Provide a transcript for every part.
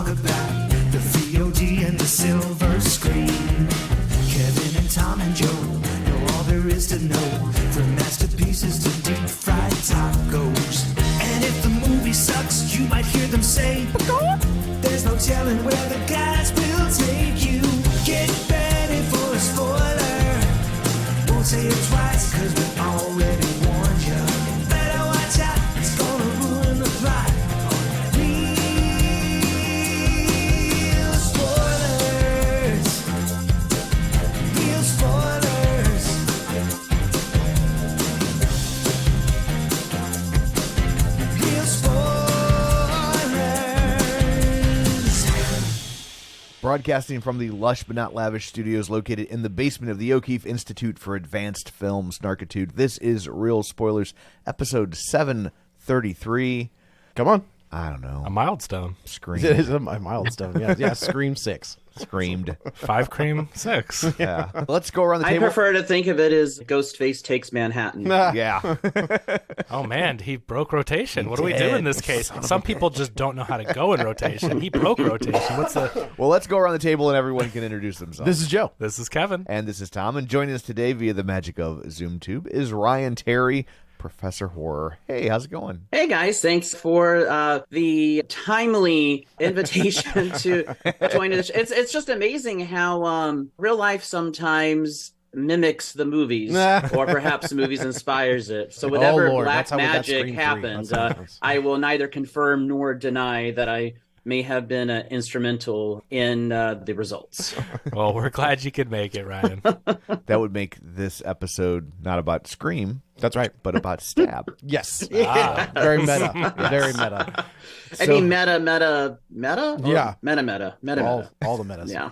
about the VOD and the silver screen. Kevin and Tom and Joe know all there is to know, from masterpieces to deep fried tacos. And if the movie sucks, you might hear them say, there's no telling where the guys will take you. Get ready for a spoiler. Won't say it twice, cause we already warned you. Better watch out, it's gonna ruin the plot. Real spoilers. Real spoilers. Real spoilers. Broadcasting from the lush but not lavish studios located in the basement of the O'Keefe Institute for Advanced Film Snarkitude, this is Real Spoilers, episode 733. Come on. I don't know. A milestone. Screamed. It is a milestone. Yeah, Scream 6. Screamed. 5 cream 6. Yeah. Let's go around the I table. prefer to think of it as Ghostface Takes Manhattan. Yeah. Oh man, he broke rotation. What do we do in this case? Some people just don't know how to go in rotation. He broke rotation. What's the? Well, let's go around the table and everyone can introduce themselves. This is Joe. This is Kevin. And this is Tom. And joining us today via the magic of ZoomTube is Ryan Terry, Professor Horror. Hey, how's it going? Hey guys, thanks for the timely invitation to join us. It's just amazing how real life sometimes mimics the movies, or perhaps the movies inspires it. So whatever Lord, black that's how we got magic Scream 3. happens, That's what happens. I will neither confirm nor deny that I may have been instrumental in the results. Well, we're glad you could make it, Ryan. That would make this episode not about Scream, That's right. but about Stab. Yes. Ah. Very meta. Very meta. I mean, meta? Or Yeah. Meta. All the metas. Yeah.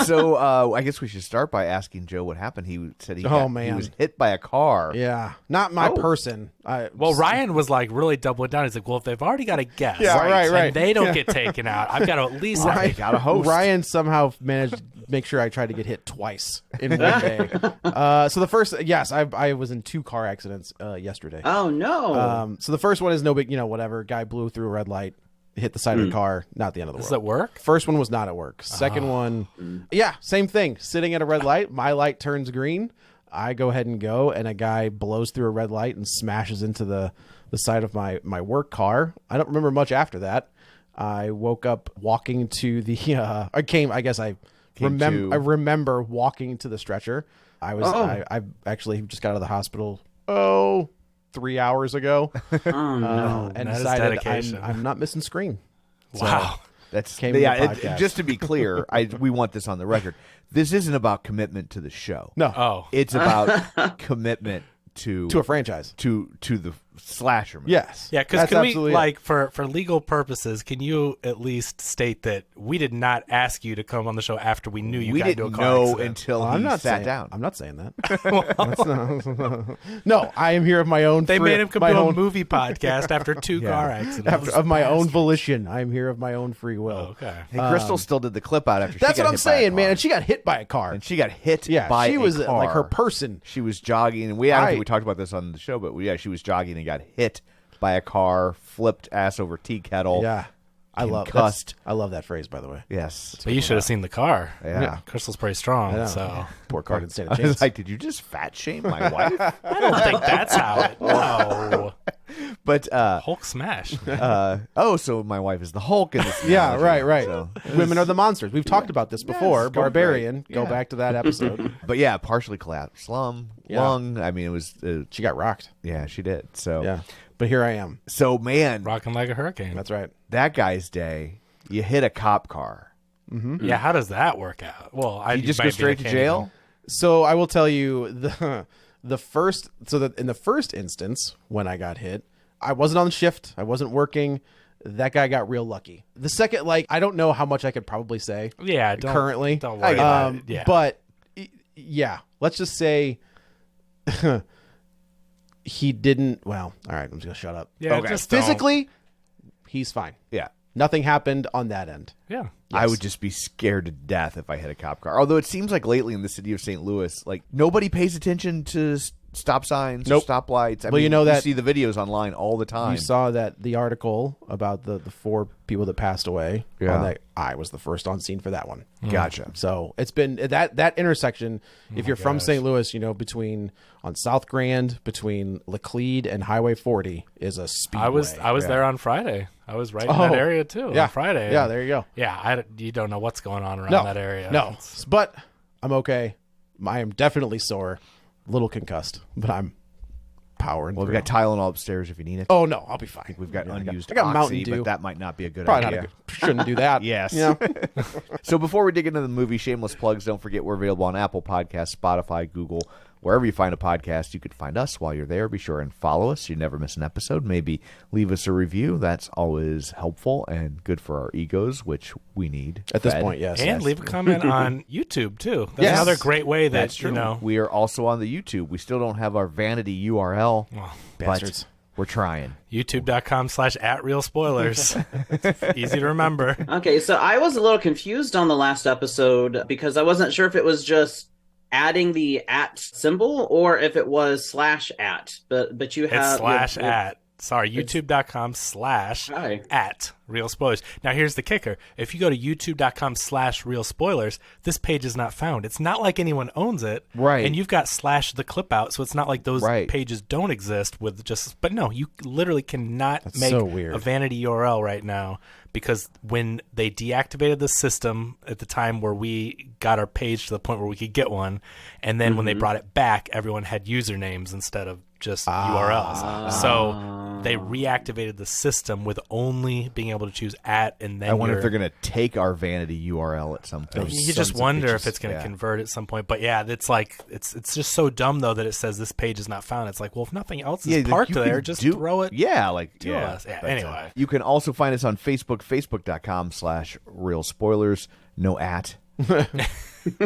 So I guess we should start by asking Joe what happened. He said he was hit by a car. Yeah. Not my person. Well, Ryan was like really doubling down. He's like, well, if they've already got a guess, Yeah, right. and they don't get taken out, I've got to at least Got a host. Ryan somehow managed to make sure I tried to get hit twice in one day. So the first, yes, I was in 2 car accidents yesterday. Oh, no. So the first one is no big, whatever. Guy blew through a red light, hit the side of the car. Not the end of the Does world. that work? First one was not at work. Second one, yeah, same thing. Sitting at a red light, my light turns green. I go ahead and go, and a guy blows through a red light and smashes into the side of my work car. I don't remember much after that. I woke up walking to the. I remember walking to the stretcher. I actually just got out of the hospital. 3 hours ago. Oh, no. And That is decided dedication. I'm not missing Scream. Wow. That's Came in the podcast. just to be clear, we want this on the record. This isn't about commitment to the show. No. Oh. It's about commitment to To a franchise. to the slasher movie. Yes. Yeah, because That's can we, absolutely like, for legal purposes, can you at least state that we did not ask you to come on the show after we knew you We got into a didn't car know accident? until I'm he not sat saying, down. I'm not saying that. No, I am here of my own. They made him come my to a own, movie podcast after 2 car accidents. of my own volition. I am here of my own free will. Oh, okay. Hey, Crystal still did the clip out after That's she got what I'm hit by a saying, car. man. And she got hit by a car. And she got hit Yeah, by she a was car. like her person. She was jogging, and I don't think we talked about this on the show, but she was jogging and got hit by a car, flipped ass over tea kettle. Yeah, I love that phrase, by the way. Yes. But you should have seen the car. Yeah. Crystal's pretty strong, know. so Poor car didn't stand a I chance. was like, did you just fat shame my wife? I don't think that's how it. No. But Hulk smash. so my wife is the Hulk in this. Yeah, analogy. right. So, Women are the monsters. We've talked about this before. it's going Barbarian. great. Go Yeah. back to that episode. but yeah, partially collapsed lung. I mean, it was. She got rocked. Yeah, she did. So Yeah, but here I am. So man, Rocking like a hurricane. That's right. that guy's day. You hit a cop car. Yeah, how does that work out? Well, You just go straight to jail. So I will tell you in the first instance when I got hit, I wasn't on shift. I wasn't working. That guy got real lucky. The second, I don't know how much I could probably say. Yeah, currently. Don't worry about it. Yeah. But yeah, let's just say he didn't. Well, all right, I'm just gonna shut up. Yeah, Okay. just don't. Physically, he's fine. Yeah. Nothing happened on that end. Yeah. I would just be scared to death if I hit a cop car. Although it seems like lately in the city of St. Louis, nobody pays attention to stop signs, Nope. stop lights. I Well, mean, you know that- see the videos online all the time. You saw the article about the 4 people that passed away. Yeah. That I was the first on scene for that one. Gotcha. So it's been that intersection. If you're from St. Louis, between on South Grand, between Laclede and Highway 40 is a speedway. I was there on Friday. I was right in Oh, that area too yeah. on Friday. Yeah, there you go. Yeah, you don't know what's going on around No, that area. no, It's- but I'm okay. I am definitely sore, a little concussed, but I'm powering. Well, we've through. got Tylenol upstairs if you need it. Oh no, I'll be fine. We've got Yeah, unused I got Mountain Oxy, Dew. but that might not be a good Probably idea. not a good. Shouldn't do that. Yes. You know? So before we dig into the movie, shameless plugs, don't forget we're available on Apple Podcasts, Spotify, Google, wherever you find a podcast. You can find us while you're there. Be sure and follow us so you never miss an episode. Maybe leave us a review. That's always helpful and good for our egos, which we need. At this fed. point, yes. And leave a comment on YouTube too. That's Yes. another great way that That's true. you know. We are also on the YouTube. We still don't have our vanity URL, but bastards. we're trying. YouTube.com/@realspoilers. Easy to remember. Okay, so I was a little confused on the last episode because I wasn't sure if it was just adding the @ symbol or if it was /@. But you It's have /@ Sorry, Hi. youtube.com/@real spoilers. Now here's the kicker. If you go to youtube.com/real spoilers, this page is not found. It's not like anyone owns it. Right. And you've got /the clip out, so it's not like those Right. pages don't exist with just but no, you literally cannot That's make so weird. a vanity URL right now because when they deactivated the system at the time where we got our page to the point where we could get one, and then when they brought it back, everyone had usernames instead of just URLs. So they reactivated the system with only being able to choose @ and then I wonder if your- they're going to take our vanity URL at some point. you just wonder if bitches. it's going to Yeah. convert at some point. But yeah, it's like it's just so dumb though that it says this page is not found. It's like, well, if nothing else is like, parked you there, can just do- throw it. Yeah, like to yeah. us. Yeah, That's anyway. it. You can also find us on Facebook, facebook.com/real spoilers. No @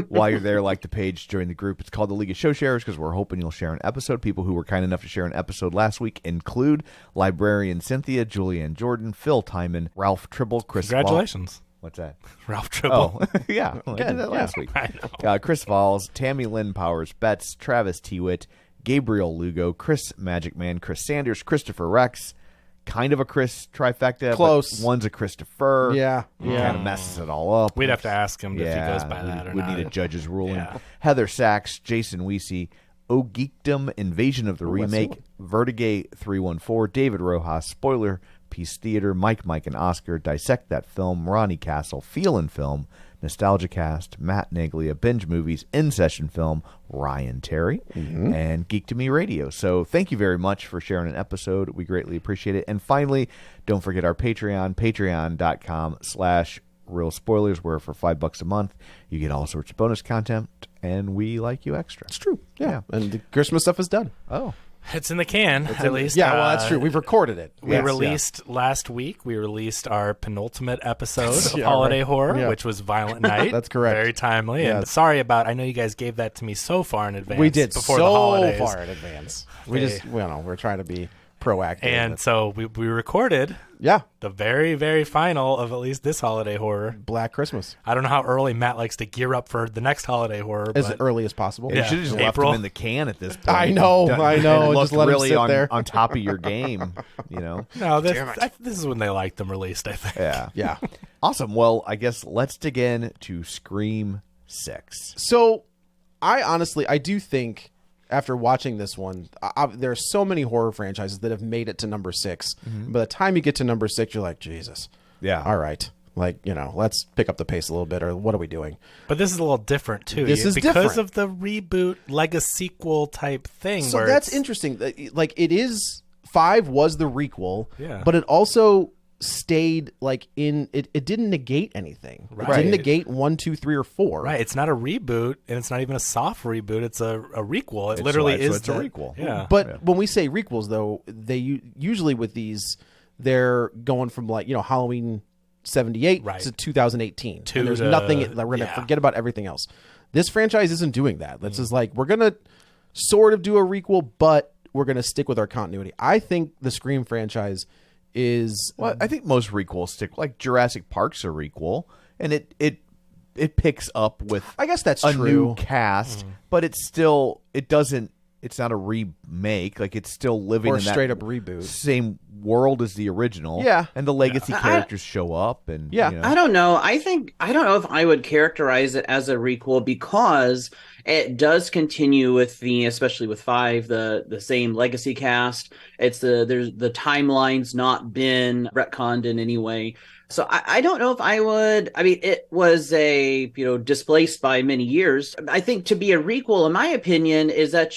While you're there, like the page, join the group. It's called the League of Show Sharers because we're hoping you'll share an episode. People who were kind enough to share an episode last week include librarian Cynthia, Julianne Jordan, Phil Timon, Ralph Tribble, Chris. Congratulations, What's that? Ralph Tribble. Oh, yeah. I did that last week. I know. Chris Valls, Tammy Lynn Powers, Betts, Travis Tewitt, Gabriel Lugo, Chris Magic Man, Chris Sanders, Christopher Rex, kind of a Chris trifecta. Close. But one's a Christopher. Yeah, Kind yeah. of messes it all up. We'd have to ask him if he goes by that or we not. need a judge's ruling. Yeah. Heather Sachs, Jason Weesey, O Geekdom, Invasion of the Remake, Vertigate 314, David Rojas, Spoiler, Peace Theater, Mike, and Oscar, Dissect That Film, Ronnie Castle, Feel and Film, Nostalgia Cast, Matt Naglia, Binge Movies, In Session Film, Ryan Terry, and Geek to Me Radio. So thank you very much for sharing an episode. We greatly appreciate it. And finally, don't forget our Patreon, patreon.com/real spoilers, where for $5 a month, you get all sorts of bonus content, and we like you extra. It's true. Yeah. And the Christmas stuff is done. Oh. It's in the can, at least. Yeah, well, that's true. We've recorded it. We Yes, released last week. We released our penultimate episode of Yeah, Holiday right. Horror, Yeah. which was Violent Night. That's correct. Very timely. And Yes. sorry about. I know you guys gave that to me so far in advance. We did before so the holidays. far in advance. We Hey. just, we're trying to be proactive. And so we recorded yeah, the very, very final of at least this Holiday Horror. Black Christmas I don't know how early Matt likes to gear up for the next Holiday Horror. as but early as possible. You Yeah. should have just left April. them in the can at this point. I know, Done- I know, and just looked let 'em really sit on, there. on top of your game, you know? no, this is when they like them released, I think. Yeah. Yeah. Awesome. Well, I guess let's dig in to Scream 6. So, I do think after watching this one, there are so many horror franchises that have made it to number 6. By the time you get to number 6, you're like, Jesus. Yeah. All right. Like, let's pick up the pace a little bit, or what are we doing? But this is a little different too. This is because different. of the reboot, like a sequel type thing. So where that's it's- interesting. Like, it is 5 was the requel, Yeah. but it also stayed like in it didn't negate anything. It Right. didn't negate 1, 2, 3, or 4. Right, it's not a reboot, and it's not even a soft reboot. It's a requel. It It's literally like- so is. it's a requel. Yeah, But when we say requels, though, they usually with these, they're going from like Halloween 78 Right. to 2018. To And there's the- nothing. We're gonna yeah. forget about everything else. This franchise isn't doing that. This is like, we're gonna sort of do a requel, but we're gonna stick with our continuity. I think the Scream franchise is Well, I think most requels stick. Like Jurassic Park's a requel, and it picks up with I guess that's a true. new cast, but it doesn't it's not a remake. Like it's still living Or in that straight up reboot. same world as the original. Yeah. and the legacy characters show up. And Yeah. you know. I don't know. I don't know if I would characterize it as a requel because it does continue with especially with 5, the same legacy cast. It's the timeline's not been retconned in any way. So I don't know if I would. I mean, it was displaced by many years. I think to be a requel, in my opinion, is that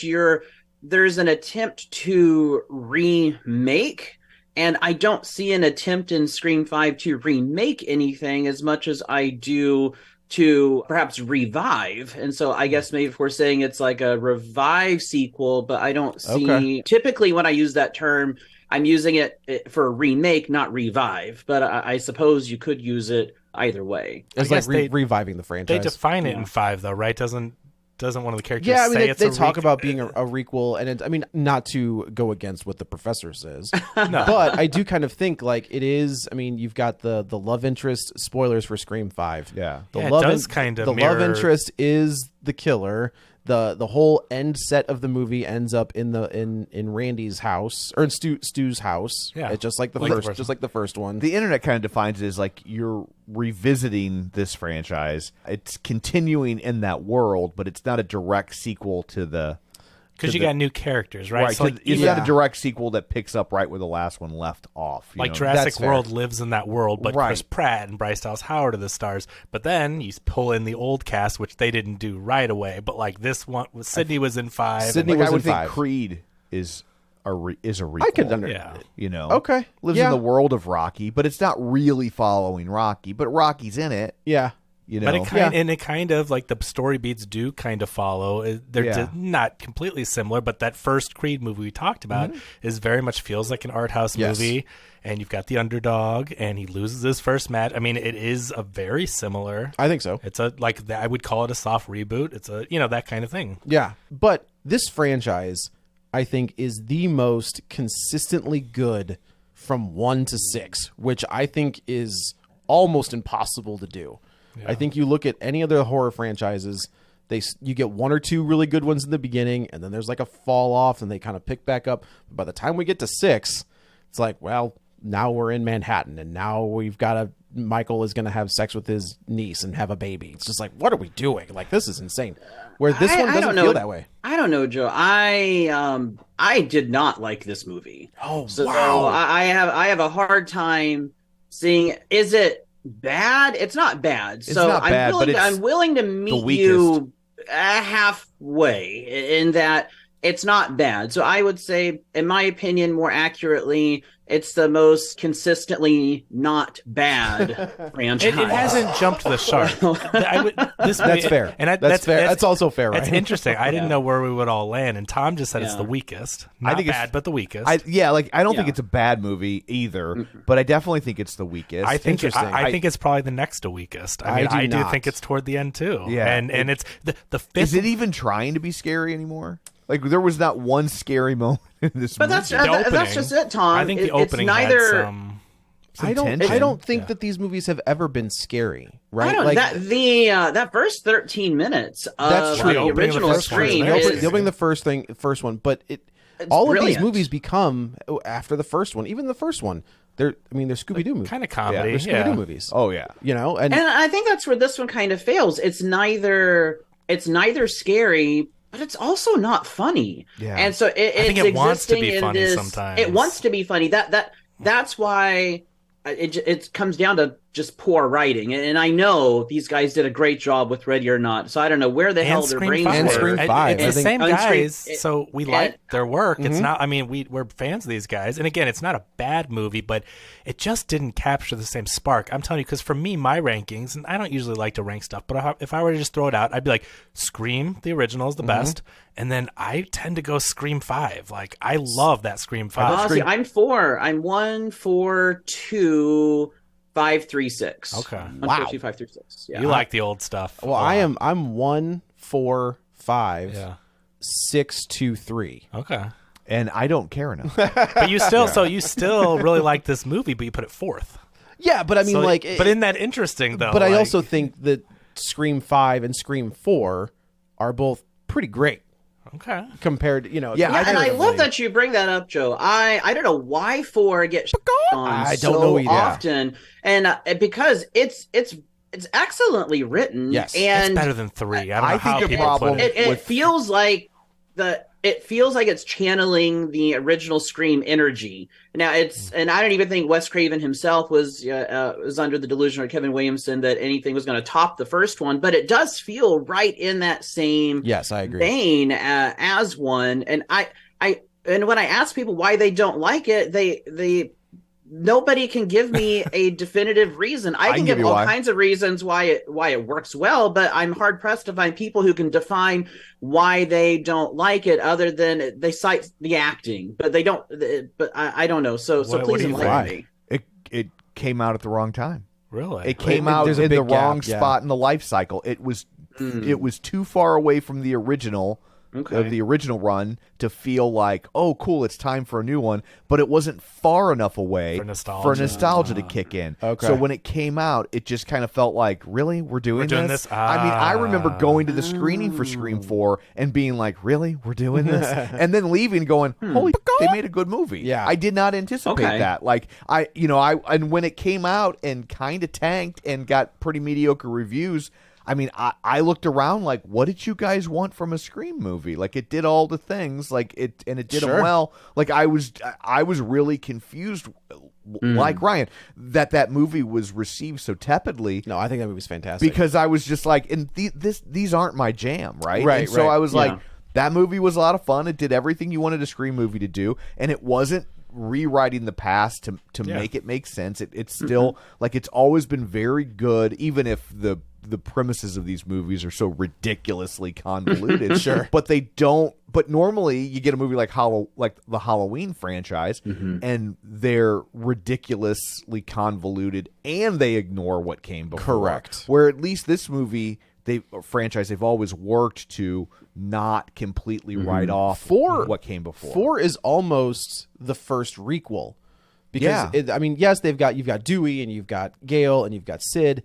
there's an attempt to remake. And I don't see an attempt in Scream 5 to remake anything as much as I do to perhaps revive. And so I guess maybe if we're saying it's like a revive sequel, but I don't see typically when I use that term, I'm using it for remake, not revive. But I suppose you could use it either way. It's like reviving the franchise. They define it in 5, though, right? Doesn't one of the characters I mean, say it's they a talk about being a requel, and I mean, not to go against what the professor says, No. but I do kind of think like it is. I mean, you've got the love interest. Spoilers for Scream 5. Yeah. The it love does kind of the mirror... love interest is the killer. The whole end set of the movie ends up in Randy's house or in Stu's house. Yeah. It's just like the first one. The internet kind of defines it as like you're revisiting this franchise. It's continuing in that world, but it's not a direct sequel to the. Because you got new characters, right? So like, it's not a direct sequel that picks up right where the last one left off. Like know? Jurassic World lives in that world, but Right. Chris Pratt and Bryce Dallas Howard are the stars. But then you pull in the old cast, which they didn't do right away. But like this one, Sydney was in 5. Sydney Like, was I would in think 5. Creed is a requel. I could understand. Yeah. You know, Okay. lives in the world of Rocky, but it's not really following Rocky. But Rocky's in it. Yeah. You know, But it kind of like the story beats do kind of follow. They're not completely similar, but that first Creed movie we talked about is very much feels like an art house movie. And you've got the underdog, and he loses his first match. I mean, it is a very similar. I think so. It's I would call it a soft reboot. It's a that kind of thing. Yeah. But this franchise, I think, is the most consistently good from 1 to 6, which I think is almost impossible to do. Yeah. I think you look at any other horror franchises, you get 1 or 2 really good ones in the beginning, and then there's like a fall off, and they kind of pick back up. But by the time we get to 6, it's like, well, now we're in Manhattan, and now we've got Michael is going to have sex with his niece and have a baby. It's just like, what are we doing? Like, this is insane. Where this one doesn't feel that way. I don't know, Joe. I did not like this movie. Oh, so wow. I have a hard time seeing. Is it bad? It's not bad. It's not bad, but I'm willing to meet you halfway in that it's not bad. So I would say, in my opinion, more accurately, it's the most consistently not bad franchise. It hasn't jumped the shark. That's fair. And that's fair. That's also fair, right? It's interesting. I didn't know where we would all land, and Tom just said it's the weakest. Not I think bad, but the weakest. I don't think it's a bad movie either, but I definitely think it's the weakest. I think it's probably the next to weakest. I do think it's toward the end too. Yeah, and it's the fifth. Is it even trying to be scary anymore? Like there was not one scary moment in this movie. But that's just it, Tom. I think the opening it's neither. had some I don't think that these movies have ever been scary, right? I don't, like that first 13 minutes of that's true. the original Scream the opening the first one, but all brilliant. of these movies become after the first one, even the first one. They're Scooby Doo movies, kind of comedy. They're Scooby Doo movies. Oh yeah, and I think that's where this one kind of fails. It's neither scary, but it's also not funny. Yeah. And so it wants to be funny sometimes. It wants to be funny. That's why it comes down to just poor writing. And I know these guys did a great job with Ready or Not. So I don't know where the hell their brains were. And Scream 5. It's the same guys, so we like their work. Mm-hmm. It's not. I mean, we're fans of these guys. And again, it's not a bad movie, but it just didn't capture the same spark. I'm telling you, because for me, my rankings, and I don't usually like to rank stuff, but if I were to just throw it out, I'd be like, Scream, the original is the best. And then I tend to go Scream 5. Like, I love that Scream 5. Honestly, I'm 4. I'm 1, 4, 2, 5, 3, 6. Okay. 1, Wow. 4, 2, 5, 3, 6. Yeah. You like the old stuff. Well, I'm 1, 4, 5, 6, 2, 3. Okay. and I don't care enough. But you still, so you still really like this movie, but you put it fourth. Yeah, but I mean, So, like, but isn't that interesting though? But I Like, also think that Scream 5 and Scream 4 are both pretty great. Okay. Compared, you know. Yeah, And I love comparatively. that you bring that up, Joe. I don't know why 4 gets on I so don't know either. often, and because it's excellently written. Yes. and It's better than 3. I don't know I how think the people problem- put it. it with- feels like it's channeling the original Scream energy. Now and I don't even think Wes Craven himself was under the delusion, or Kevin Williamson, that anything was going to top the first one, but it does feel right in that same Yes, I agree. vein as one. And and when I ask people why they don't like it, they nobody can give me a definitive reason. I can give you all why. kinds of reasons why it works well, but I'm hard pressed to find people who can define why they don't like it, other than they cite the acting, but they don't. But I don't know. So What please do you enlighten think? me. It came out at the wrong time. Really? It came out there's a in the big gap, wrong yeah. spot in the life cycle. It was too far away from the original. Okay. Of the original run to feel like, oh, cool, it's time for a new one, but it wasn't far enough away For nostalgia. nostalgia to kick in. Okay. So when it came out, it just kind of felt like, really, we're doing this? Ah. I mean, I remember going to the screening for Scream 4 and being like, really, we're doing this? And then leaving going, holy, they made a good movie. Yeah. I did not anticipate Okay. that. Like, and when it came out and kind of tanked and got pretty mediocre reviews, I mean, I looked around like, what did you guys want from a Scream movie? Like, it did all the things, like it did Sure. them well. Like, I was really confused, like Ryan, that movie was received so tepidly. No, I think that movie's fantastic. Because I was just like, and these aren't my jam, right? Right, And so right. I was Yeah. like, that movie was a lot of fun. It did everything you wanted a Scream movie to do, and it wasn't rewriting the past to make it make sense. It's still like, it's always been very good, even if the premises of these movies are so ridiculously convoluted. Sure. But they don't. But normally you get a movie like the Halloween franchise, and they're ridiculously convoluted, and they ignore what came before. Correct. Where at least this movie, they've always worked to not completely write off what came before. 4 is almost the first requel. Because, Yeah. I mean, yes, you've got Dewey and you've got Gale and you've got Sid,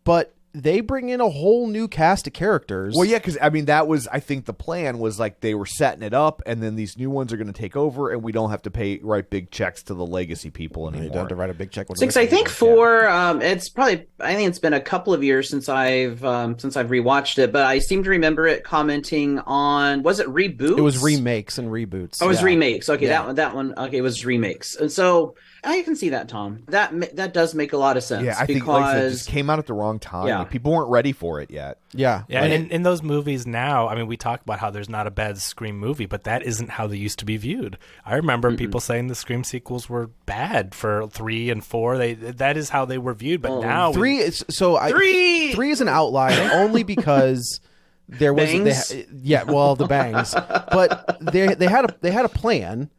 but they bring in a whole new cast of characters. Well, yeah, because I mean, that was, I think the plan was like they were setting it up, and then these new ones are going to take over, and we don't have to write big checks to the legacy people You anymore. don't have to write a big check. Six, I think 4. It's probably. I think it's been a couple of years since I've rewatched it, but I seem to remember it commenting on. Was it reboots? It was remakes and reboots. Oh, it was yeah. remakes. Okay, Yeah. that one. Okay, it was remakes, and so I can see that, Tom. That does make a lot of sense. Yeah, I think like I said, it just came out at the wrong time. Yeah. Like, people weren't ready for it yet. Yeah. Yeah, and in those movies now, I mean, we talk about how there's not a bad Scream movie, but that isn't how they used to be viewed. I remember people saying the Scream sequels were bad for 3 and 4. That is how they were viewed, but now 3 is three. 3 is an outlier only because there was Bangs? the bangs, but they had a plan.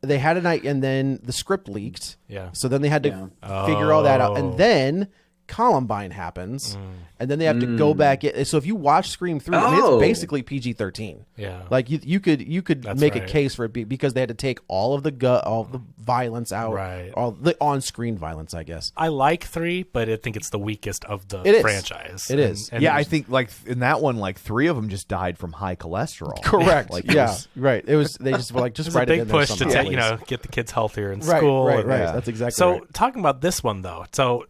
They had a night, and then the script leaked. Yeah. So then they had to figure all that out, and then Columbine happens, and then they have to go back. So if you watch Scream 3, I mean, it's basically PG-13. Yeah. Like you could That's make a right. case for it because they had to take all of the all the violence out, Right. all the on-screen violence, I guess. I like 3, but I think it's the weakest of the It is. franchise. It is. And Yeah, I think like in that one, like 3 of them just died from high cholesterol. Correct. Like, it yeah. was- Right. It was. They just were like, just it's a write it big in there push to somehow, please. get the kids healthier in Right. school. Right. and- Right. Yeah. That's exactly So right. talking about this one though, so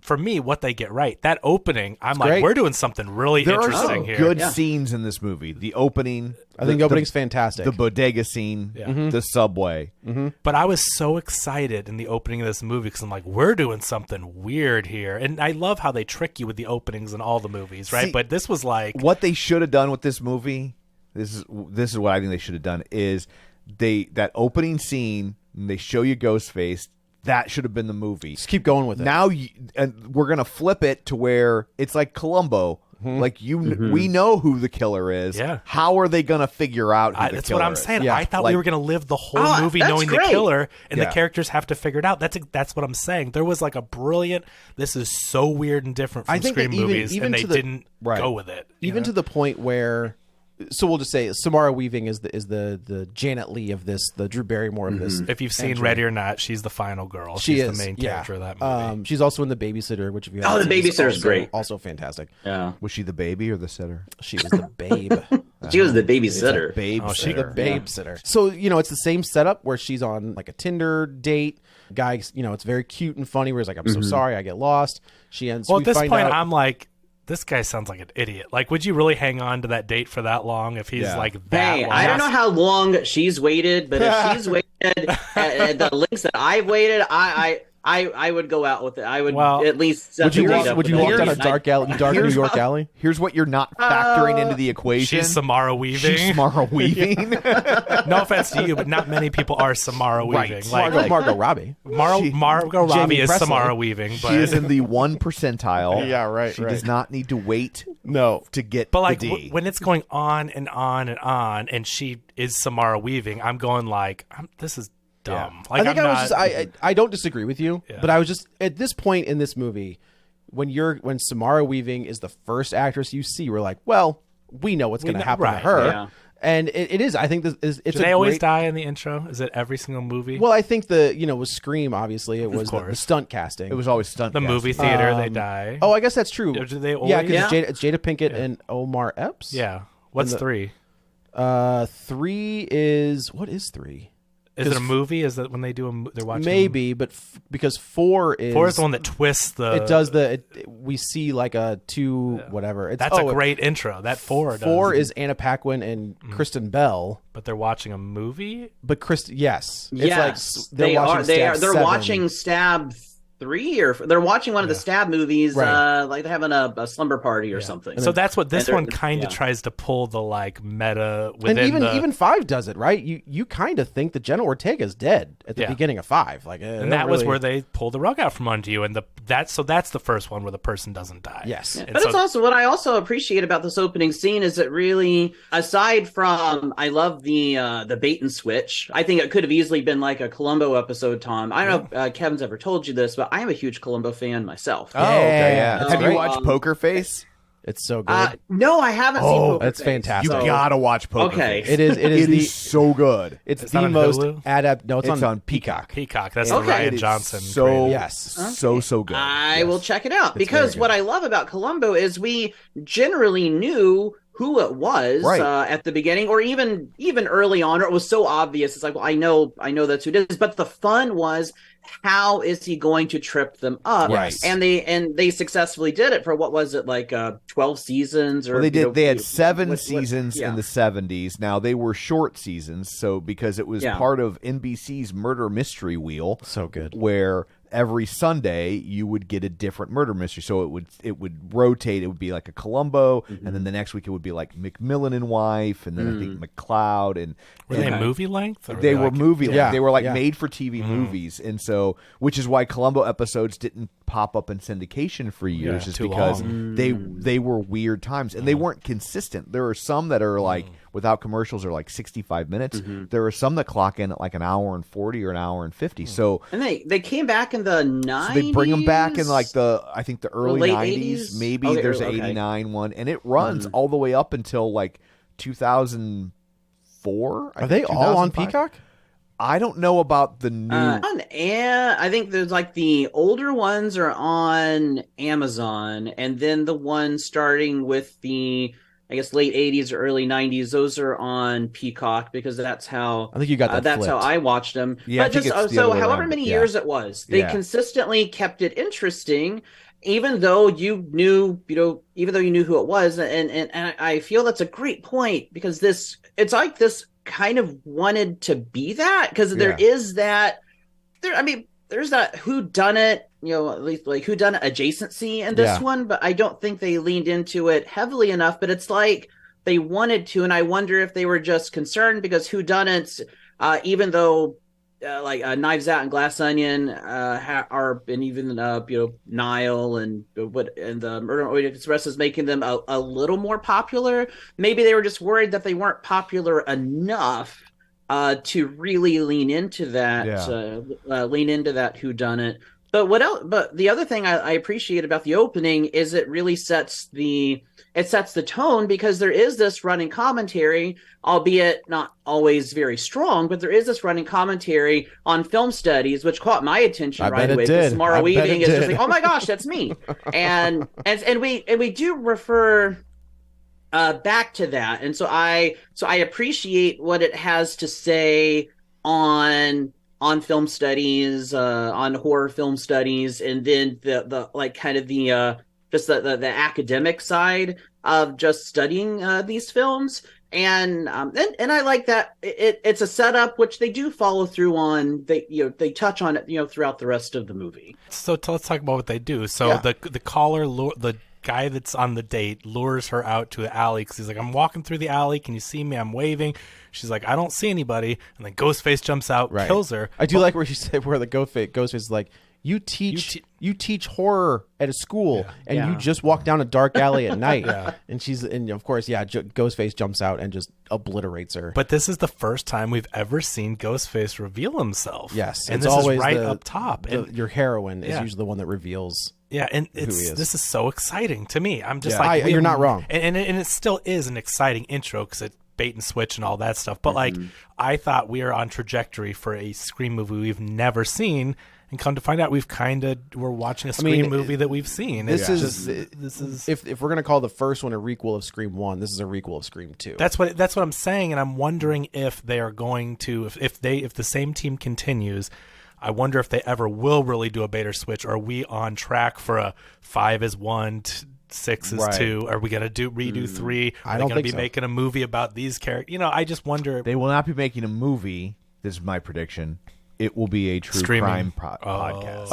for me, what they get right, that opening, I'm like, great. we're doing something really There are interesting some here. good Yeah. scenes in this movie. The opening. I think the opening's fantastic. The bodega scene. Yeah. The subway. But I was so excited in the opening of this movie because I'm like, we're doing something weird here. And I love how they trick you with the openings in all the movies, right? See, but this was like, What they should have done with this movie, this is what I think they should have done, is that opening scene, and they show you Ghostface, that should have been the movie. Just keep going with it. Now and we're gonna flip it to where it's like Columbo. Like we know who the killer is. Yeah. How are they gonna figure out who the that's killer what I'm is? saying. Yeah, I thought like- we were going to live the whole Oh, movie that's knowing great. the killer, and Yeah. the characters have to figure it out. That's what I'm saying. There was like a brilliant. This is so weird and different from I think Scream that even- movies, even and they to the- didn't Right. go with it. you Even know? to the point where, so we'll just say Samara Weaving is the Janet Leigh of this, the Drew Barrymore of this. if you've seen entry. Ready or Not, she's the final girl. She she's is the main yeah. character of that movie. She's also in The Babysitter, which if you Oh, haven't The seen, is Babysitter's also- great. also fantastic. Yeah. Was she the baby or the sitter? She was the babe. She was the babysitter. Babysitter. The babysitter. So, it's the same setup where she's on like a Tinder date. Guy, it's very cute and funny where he's like, I'm so sorry, I get lost. She ends. Well, at this point, I'm like, this guy sounds like an idiot. Like, would you really hang on to that date for that long if he's like that long? I don't know how long she's waited, but if she's waited at the lengths that I've waited, I would go out with it. I would at least. Would you walk down a dark New York alley? Here's what you're not factoring into the equation. She's Samara Weaving. No offense to you, but not many people are Samara Weaving. Right. Margot Robbie. Margot Robbie is Samara Weaving. But she is in the 1 percentile. Yeah, right. She does not need to wait. To get. But like the D. when it's going on and on and on, and she is Samara Weaving, I'm going like, this is dumb. Yeah. Like, I don't disagree with you, but I was just at this point in this movie, when Samara Weaving is the first actress you see, we're like, well, we know what's going to happen to her. Yeah. And it is. I think this is. It's Do they always die in the intro? Is it every single movie? Well, I think with Scream, obviously, it was the stunt casting. It was always stunt. The movie theater, they die. Oh, I guess that's true. Do they always? Yeah, because it's Jada Pinkett and Omar Epps. Yeah. What's 3? 3 is what is 3? Is it a movie? Is that when they do they're watching? Maybe, but because 4 is the one that twists the. It does we see like a 2 whatever. That's a great intro. That 4 does. 4 is Anna Paquin and Kristen Bell. But they're watching a movie. But yes, yes, they're watching Stab 3 or they're watching one of the Stab movies, like they're having a slumber party or something. So that's what this one kind of tries to pull the like meta within. And even 5 does it, right? You kind of think that Jenna Ortega is dead at the beginning of 5, like, and that was where they pulled the rug out from under you, and that's the first one where the person doesn't die. Yes, but it's also what I also appreciate about this opening scene is it really, aside from I love the bait and switch. I think it could have easily been like a Columbo episode, Tom. I don't know if Kevin's ever told you this, but I am a huge Columbo fan myself. Oh, okay, yeah. Have you watched Poker Face? It's so good. No, I haven't seen Poker That's Face. fantastic. You gotta watch Poker Face. It is so good. It's the most No, it's on Peacock. Peacock. That's the Ryan Johnson. So good. I will check it out because what I love about Columbo is we generally knew who it was at the beginning, or even early on, or it was so obvious. It's like, well, I know that's who it is. But the fun was, how is he going to trip them up? Right. And they successfully did it for what was it, like 12 seasons? Or they had 7 seasons in the 70s. Now they were short seasons, so because it was part of NBC's Murder Mystery Wheel. So good. Where every Sunday you would get a different murder mystery. So it would rotate. It would be like a Columbo, and then the next week it would be like McMillan and Wife, and then I think McCloud. And were they movie length? They were movie length. They were like made for TV movies, and so which is why Columbo episodes didn't pop up in syndication for years, is because they were weird times and they weren't consistent. There are some that are like without commercials are like 65 minutes. There are some that clock in at like an hour and 40 or an hour and 50. So and they came back in the 90s. So they bring them back in like I think the early 90s. Maybe there's an 89 one, and it runs all the way up until like 2004. Are they all on Peacock? I don't know about the new. I think there's like the older ones are on Amazon, and then the ones starting with the, I guess, late 80s or early 90s, those are on Peacock, because that's how I think you got that. That's flipped. how I watched them. Yeah, but however many years it was, they consistently kept it interesting, even though you knew who it was, and I feel that's a great point, because it's like this kind of wanted to be that, because there's that whodunit, at least like whodunit adjacency in this one, but I don't think they leaned into it heavily enough. But it's like they wanted to, and I wonder if they were just concerned because whodunits, even though like Knives Out and Glass Onion are, and even Nile and the Murder on Orient Express is making them a little more popular. Maybe they were just worried that they weren't popular enough to really lean into that whodunit. But what else? But the other thing I appreciate about the opening is it really sets the tone, because there is this running commentary, albeit not always very strong, but there is this running commentary on film studies, which caught my attention right away. Samara Weaving is just like, oh my gosh, that's me, and we do refer back to that. And so I appreciate what it has to say on film studies, on horror film studies, and then the like kind of the just the academic side of just studying these films. And I like that it's a setup which they do follow through on. They touch on it throughout the rest of the movie. So let's talk about what they do. So the caller, the guy that's on the date, lures her out to the alley because he's like, I'm walking through the alley. Can you see me? I'm waving. She's like, I don't see anybody. And then Ghostface jumps out, kills her. I do like where she said where the Ghostface is like, you teach horror at a school, and you just walk down a dark alley at night. And of course, Ghostface jumps out and just obliterates her. But this is the first time we've ever seen Ghostface reveal himself. Yes, and it's this always is right up top. And your heroine is usually the one that reveals. Yeah, and this is so exciting to me. I'm just you're not wrong, and it still is an exciting intro because it bait and switch and all that stuff. But like, I thought we are on trajectory for a Scream movie we've never seen. And come to find out, we're watching a Scream movie that we've seen. This is if we're gonna call the first one a requel of Scream 1, this is a requel of Scream 2. That's what I'm saying, and I'm wondering if they are going to if the same team continues. I wonder if they ever will really do a bait or switch. Are we on track for a 5 is 1, 6 is 2? Are we gonna redo 3? Are they gonna be making a movie about these characters? I just wonder. They will not be making a movie. This is my prediction. It will be a true crime podcast.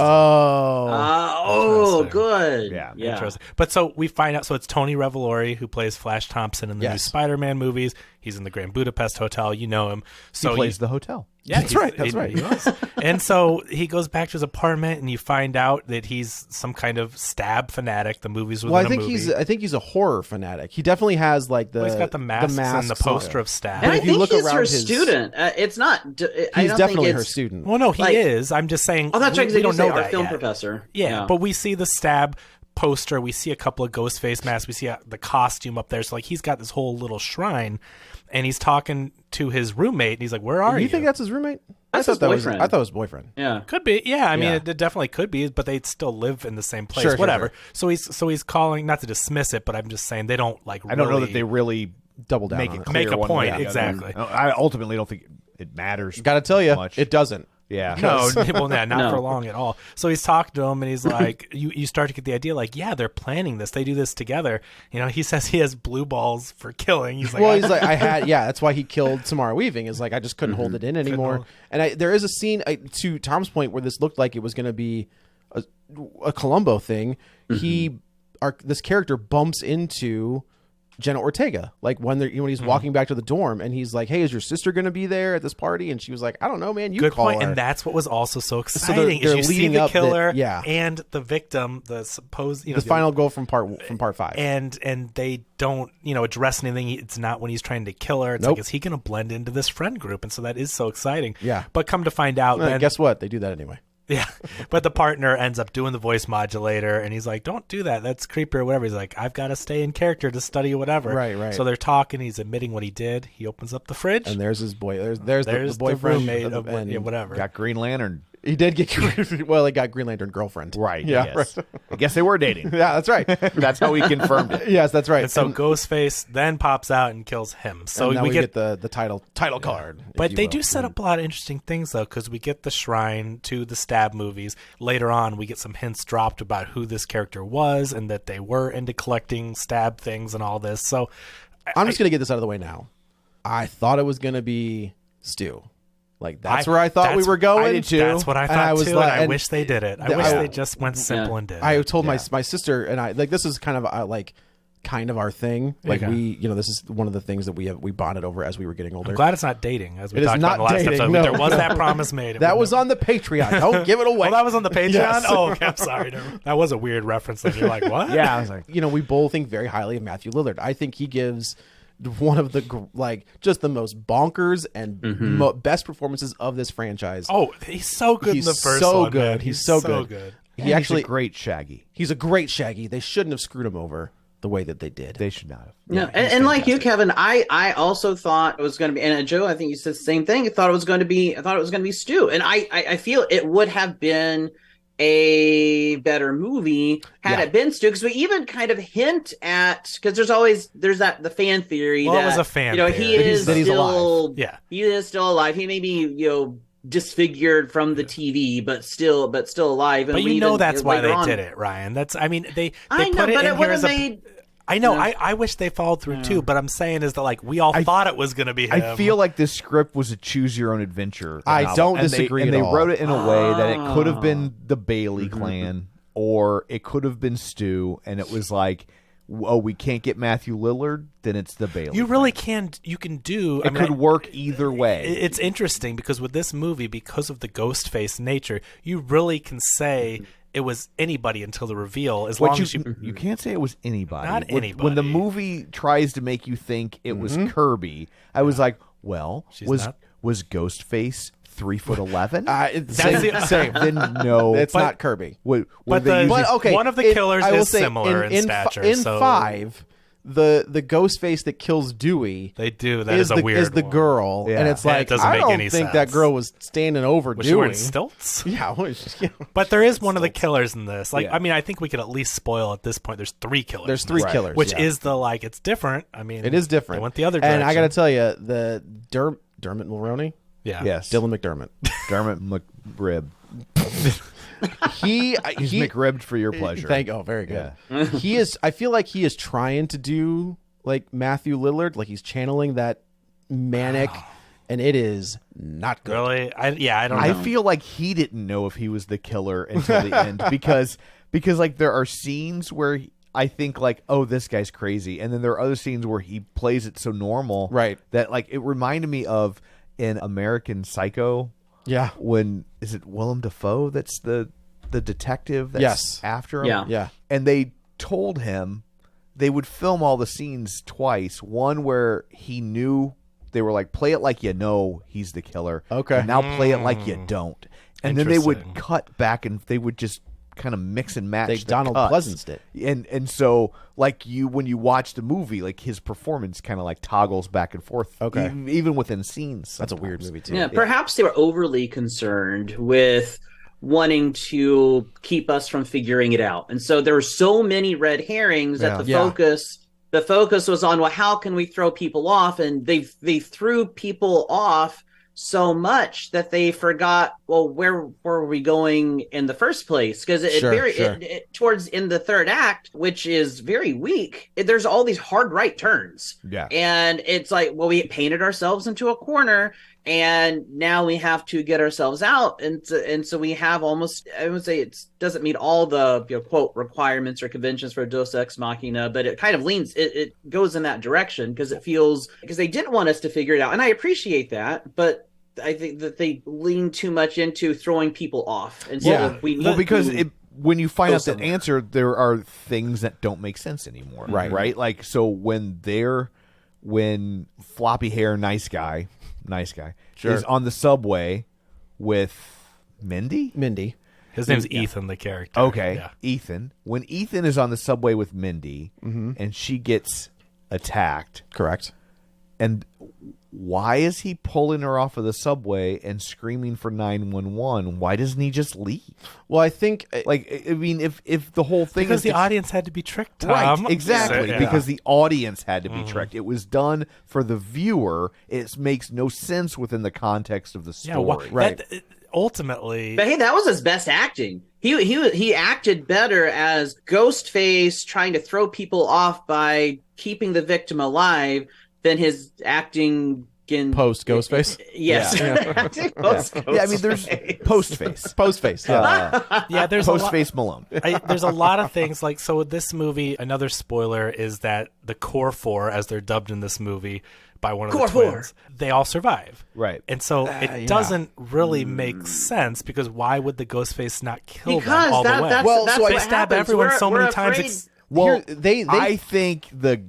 Good. Yeah. Interesting. But so we find out, so it's Tony Revolori who plays Flash Thompson in the new Spider-Man movies. He's in the Grand Budapest Hotel. You know him. So he plays the hotel. Yeah, that's right. He was. And so he goes back to his apartment, and you find out that he's some kind of stab fanatic. The movies within I think he's a horror fanatic. He definitely has like he's got the masks and the poster of stab. And I think he's her student. It's not. He's definitely her student. Well, no, he is. I'm just saying. Oh, that's right. We don't know our that film yet. professor. Yeah, but we see the stab poster. We see a couple of Ghostface masks. We see the costume up there. So like he's got this whole little shrine, and he's talking to his roommate. And he's like, "Where are you?" You think that's his roommate? That's his boyfriend. I thought it was boyfriend. Yeah, could be. Yeah, I mean, it definitely could be, but they still live in the same place. Sure, whatever. Sure. So he's calling, not to dismiss it, but I'm just saying they don't like. I don't know that they really double down. Make a point exactly. I ultimately don't think it matters. Got to tell you, much. it doesn't. Yeah. No, not for long at all. So he's talking to him, and he's like, you start to get the idea, like, yeah, they're planning this. They do this together. He says he has blue balls for killing. He's like, that's why he killed Samara Weaving. Is like, I just couldn't hold it in anymore. And there is a scene, to Tom's point, where this looked like it was going to be a Columbo thing. This character bumps into Jenna Ortega, like when he's walking back to the dorm, and he's like, "Hey, is your sister going to be there at this party?" And she was like, "I don't know, man. You Good call point." her." And that's what was also so exciting. they're is you see leading the up killer and the victim, the supposed the final goal from part 5, and they don't address anything. It's not when he's trying to kill her. It's like, is he going to blend into this friend group? And so that is so exciting. Yeah. But come to find out, then, guess what? They do that anyway. Yeah, but the partner ends up doing the voice modulator, and he's like, "Don't do that. That's creepy or whatever." He's like, "I've got to stay in character to study whatever." Right. So they're talking. He's admitting what he did. He opens up the fridge, and there's his boy. There's the boyfriend, the roommate of whatever. Got Green Lantern. He did get he got Green Lantern girlfriend. Right. Yeah. Yes. I guess they were dating. Yeah, that's right. That's how we confirmed it. Yes, that's right. And so Ghostface then pops out and kills him. So we get the title card. But they do set up a lot of interesting things, though, because we get the shrine to the stab movies. Later on, we get some hints dropped about who this character was and that they were into collecting stab things and all this. So I'm just going to get this out of the way now. I thought it was going to be Stu. Like, that's where I thought we were going to. That's what I thought, too, and I wish they did it. I wish they just went simple and did it. I told my sister and I, like, this is kind of our thing. Like, this is one of the things that we bonded over as we were getting older. I'm glad it's not dating, as we talked about in the last dating, episode. no. There was that promise made. That was on the Patreon. Don't give it away. That was on the Patreon? Yes. Oh, okay, I'm sorry. That was a weird reference. You're like, what? Yeah, I was like, we both think very highly of Matthew Lillard. I think he gives one of the just the most bonkers and best performances of this franchise. Oh, he's so good in the first one. Good. Man. He's so good. He's actually a great Shaggy. He's a great Shaggy. They shouldn't have screwed him over the way that they did. They should not have. Yeah, and like you, Kevin, I also thought it was going to be, and Joe, I think you said the same thing. I thought it was going to be Stu, and I feel it would have been a better movie had it been Stu, because we even kind of hint at, because there's the fan theory Well, that it was a fan he theory. is That he's still alive. Yeah. he is still alive. He may be disfigured from the TV, but still alive. And But we you know even, that's why later they on- did it, Ryan. They I know, put it but in it here would as have a. made. I know. I wish they followed through too, but I'm saying is that like we all thought it was going to be him. I feel like this script was a choose your own adventure. I novel, don't and disagree And at they all. wrote it in a way that it could have been the Bailey clan, or it could have been Stu, and it was like, oh, we can't get Matthew Lillard, then it's the Bailey. you really clan. can. You can do. It could work either way. It's interesting because with this movie, because of the Ghostface nature, you really can say it was anybody until the reveal. As long as you can't say it was anybody. Not When the anybody. movie tries to make you think it was Kirby, I was like, well, not. was Ghostface 3'11"? Same. Then no, It's not Kirby. What But they the- using- one of the killers I will is say, similar in stature, In so- 5, the ghost face that kills Dewey they do. That is a weird is the one. girl, Yeah. and it's Yeah, it like doesn't I make don't any think sense. that girl was standing over Was she Dewey. wearing stilts? Yeah, But there is one of the killers in this. Like, Yeah. I mean, I think we could at least spoil at this point. There's 3 killers. There's in 3 this, killers, which yeah. is it's different. I mean, It is different. They went the other direction. And I got to tell you, the Dermot Mulroney, yeah, yes, Dylan McDermott, Dermot McRib. he He's McRibbed for your pleasure. Very good. He is. I feel like he is trying to do like Matthew Lillard, like he's channeling that manic, and it is not good. Really? I don't know. I feel like he didn't know if he was the killer until the end because like there are scenes where I think like, oh, this guy's crazy, and then there are other scenes where he plays it so normal, Right. that like it reminded me of in American Psycho. Yeah. When is it Willem Dafoe that's the detective that's Yes. after him? Yeah. Yeah. And they told him they would film all the scenes twice. One where he knew, they were like, play it like you know he's the killer. Okay. And now play it like you don't. And then they would Interesting. cut back and they would just kind of mix and match They the Donald cuts. Pleasance did. And so like when you watch the movie, like his performance kind of like toggles back and forth. Okay. Even within scenes. That's a weird movie too. Yeah, perhaps they were overly concerned with wanting to keep us from figuring it out. And so there were so many red herrings that the focus was on, well, how can we throw people off? And they threw people off so much that they forgot, well, where were we going in the first place? Because towards in the third act, which is very weak, there's all these hard right turns. Yeah. And it's like, well, we painted ourselves into a corner, and now we have to get ourselves out. And so we have almost, I would say it doesn't meet all the quote requirements or conventions for Deus Ex Machina, but it kind of leans, it goes in that direction because they didn't want us to figure it out. And I appreciate that, but I think that they lean too much into throwing people off. And so because when you find go out the somewhere. answer, there are things that don't make sense anymore. Right. Like, so when floppy hair, nice guy is on the subway with Mindy. His name's Ethan, the character. Okay. Yeah. Ethan. When Ethan is on the subway with Mindy and she gets attacked. Correct. And why is he pulling her off of the subway and screaming for 911? Why doesn't he just leave? Well, I think Like, I mean, if the whole thing Because is the audience had to be tricked, Tom. right, exactly, So, yeah. because the audience had to be tricked. It was done for the viewer. It makes no sense within the context of the Yeah, story. ultimately, But hey, that was his best acting. He acted better as Ghostface trying to throw people off by keeping the victim alive than his acting in post Ghostface. Yes, acting post Ghostface. Yeah, I mean, there's Postface. Postface. Yeah. yeah, there's a lot. Postface Malone. There's a lot of things like so. With this movie, another spoiler is that the Core Four, as they're dubbed in this movie by one of Core the Four. twins, they all survive. Right. And so it doesn't really make sense because why would the Ghostface not kill Because them all that, the way? that's, Well, that's so what they stab happens. everyone so We're many times. afraid- Well, they I think the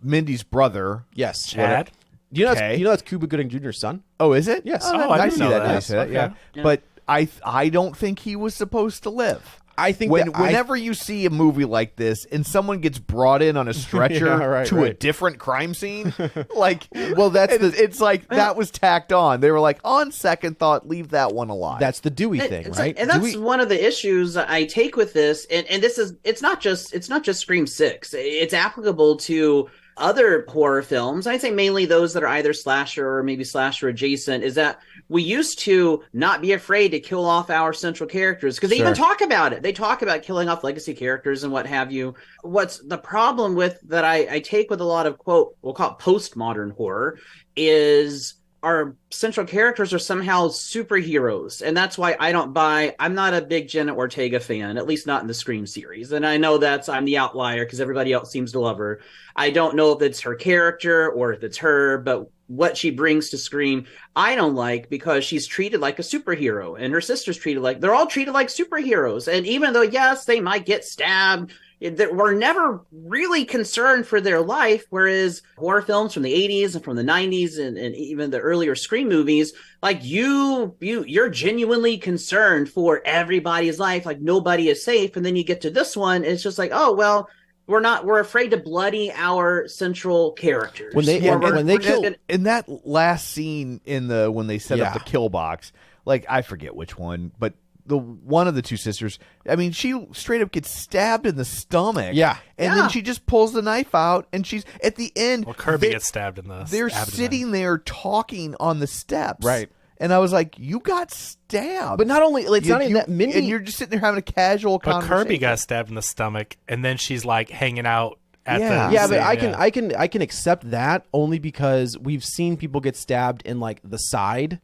Mindy's brother. yes. Chad. You know Okay. that's Cuba Gooding Jr.'s son. Oh, is it? Yes. Oh, Oh, I I didn't see know that. that. I see that. Okay. Yeah. But I don't think he was supposed to live. I think whenever you see a movie like this and someone gets brought in on a stretcher to a different crime scene, like, well, it's like that was tacked on. They were like, on second thought, leave that one alive. That's the Dewey thing, right? And that's one of the issues I take with this. And this is it's not just Scream 6. It's applicable to other horror films. I'd say mainly those that are either slasher or maybe slasher adjacent, is that we used to not be afraid to kill off our central characters because they even talk about it. They talk about killing off legacy characters and what have you. What's the problem with that I take with a lot of, quote, we'll call it postmodern horror, is our central characters are somehow superheroes. And that's why I'm not a big Jenna Ortega fan, at least not in the Scream series. And I know I'm the outlier because everybody else seems to love her. I don't know if it's her character or if it's her, but what she brings to Scream, I don't like, because she's treated like a superhero and her sister's they're all treated like superheroes. And even though, yes, they might get stabbed, we're never really concerned for their life, whereas horror films from the 80s and from the 90s and even the earlier Scream movies, like you're genuinely concerned for everybody's life, like nobody is safe. And then you get to this one, it's just like, oh, well, we're afraid to bloody our central characters. When they kill in that last scene when they set up the kill box, like I forget which one, but the one of the two sisters, I mean, she straight up gets stabbed in the stomach. Yeah. And then she just pulls the knife out, and she's at the end. Well, Kirby gets stabbed in the They're abdomen. sitting there talking on the steps. Right. And I was like, you got stabbed. But not only, it's not even that many. And you're just sitting there having a casual But conversation. Kirby got stabbed in the stomach, and then she's like hanging out at the Yeah, scene. but I can accept that only because we've seen people get stabbed in like the side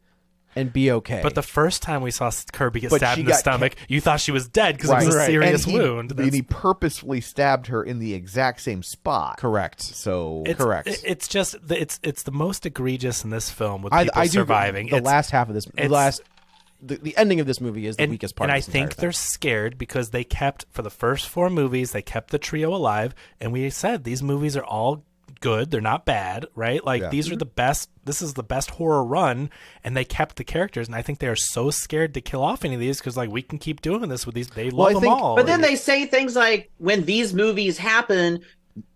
and be okay. But the first time we saw Kirby get But stabbed she in the got stomach, you thought she was dead because it was a serious wound. And he purposefully stabbed her in the exact same spot. Correct. So It's just it's the most egregious in this film with people surviving. The last half of this, the ending of this movie is the weakest part. And of I this think entire they're thing. scared because they kept, for the first 4 movies, they kept the trio alive, and we said these movies are all good, they're not bad, right? Like these are the best. This is the best horror run, and they kept the characters. And I think they are so scared to kill off any of these because like we can keep doing this with these. They love them all. But then they say things like when these movies happen,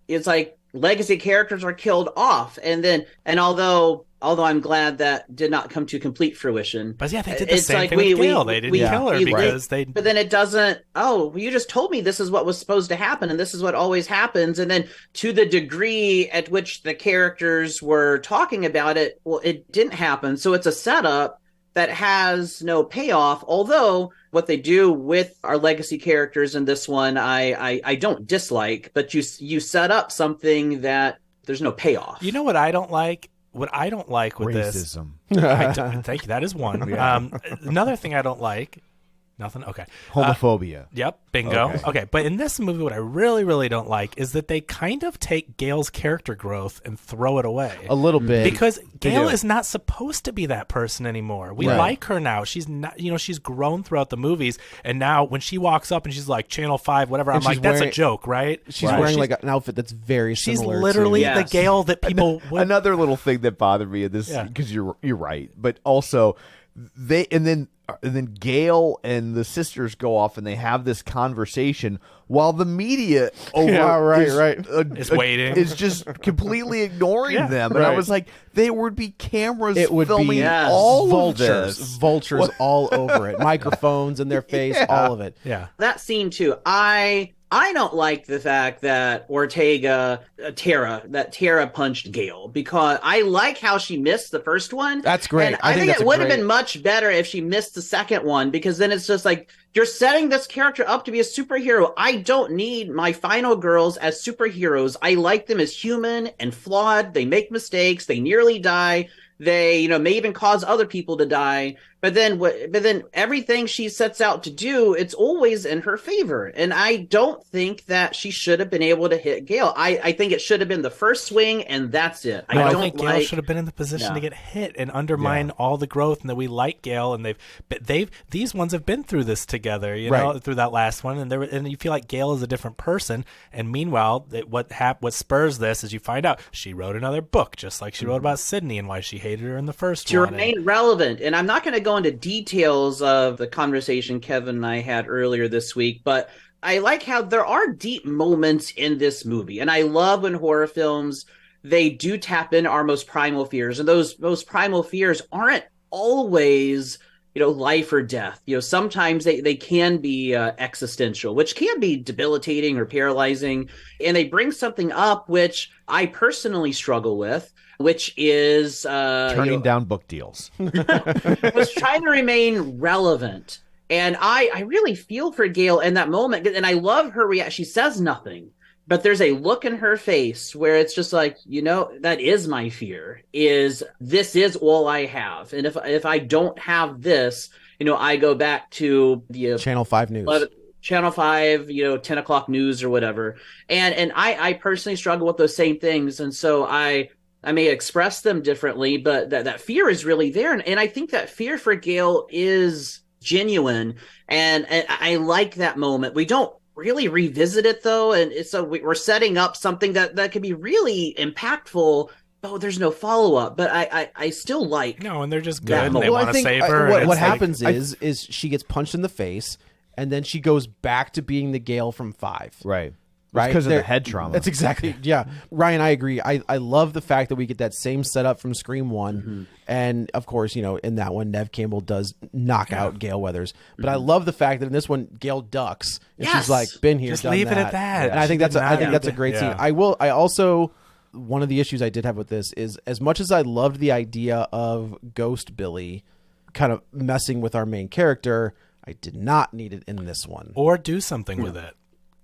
it's like legacy characters are killed off, and although I'm glad that did not come to complete fruition. But yeah, they did the same thing with Gail. They didn't kill her because they. But then it doesn't. Oh, you just told me this is what was supposed to happen, and this is what always happens. And then to the degree at which the characters were talking about it, well, it didn't happen. So it's a setup that has no payoff. Although what they do with our legacy characters in this one, I don't dislike. But you set up something that there's no payoff. You know what I don't like? What I don't like with racism. Thank you. That is one. Another thing I don't like. Nothing. Okay. Homophobia. Yep. Bingo. Okay. But in this movie, what I really, really don't like is that they kind of take Gail's character growth and throw it away a little bit because Gail is not supposed to be that person anymore. We like her now. She's not. She's grown throughout the movies, and now when she walks up and she's like Channel 5, whatever, I'm like, that's a joke, right? She's wearing like an outfit that's very similar. She's literally the Gail that people. Another little thing that bothered me in this, because you're right, but also and then Gail and the sisters go off and they have this conversation while the media is waiting, is just completely ignoring them. And I was like, there would be cameras filming all vultures, of this. vultures all over it, microphones in their face, all of it. Yeah, that scene too. I don't like the fact that Tara punched Gail, because I like how she missed the first one. That's great. And I think it would have been much better if she missed the second one, because then it's just like, you're setting this character up to be a superhero. I don't need my final girls as superheroes. I like them as human and flawed. They make mistakes. They nearly die. They, may even cause other people to die. But then everything she sets out to do, it's always in her favor. And I don't think that she should have been able to hit Gail. I think it should have been the first swing, and that's it. I think Gail should have been in the position to get hit and undermine all the growth, and that we like Gail, and these ones have been through this together, through that last one, and you feel like Gail is a different person. And meanwhile, what spurs this is you find out she wrote another book, just like she wrote about Sydney and why she hated her in the first one. To remain relevant. And I'm not going to go go into details of the conversation Kevin and I had earlier this week, but I like how there are deep moments in this movie. And I love when horror films, they do tap into our most primal fears. And those most primal fears aren't always, life or death. Sometimes they can be existential, which can be debilitating or paralyzing. And they bring something up which I personally struggle with, which is turning down book deals. was trying to remain relevant. And I really feel for Gail in that moment. And I love her reaction. She says nothing, but there's a look in her face where it's just like, that is my fear, is this is all I have. And if I don't have this, I go back to the Channel 5 News. Channel 5, 10 o'clock news or whatever. And I personally struggle with those same things. And so I may express them differently, but that fear is really there. And I think that fear for Gail is genuine. And I like that moment. We don't really revisit it though. And so we're setting up something that could be really impactful. But there's no follow-up. But I still like. No, and they're just good. And Well, they want to save her. What happens is she gets punched in the face, and then she goes back to being the Gale from 5. Right. Right, Because of the head trauma. That's exactly, yeah. Ryan, I agree. I love the fact that we get that same setup from Scream 1. Mm-hmm. And, of course, in that one, Neve Campbell does knock out Gale Weathers. But I love the fact that in this one, Gale ducks. And she's like, been here, just done leave that. it at that. And I think that's a great scene. I also, one of the issues I did have with this is, as much as I loved the idea of Ghost Billy kind of messing with our main character, I did not need it in this one. Or do something with it.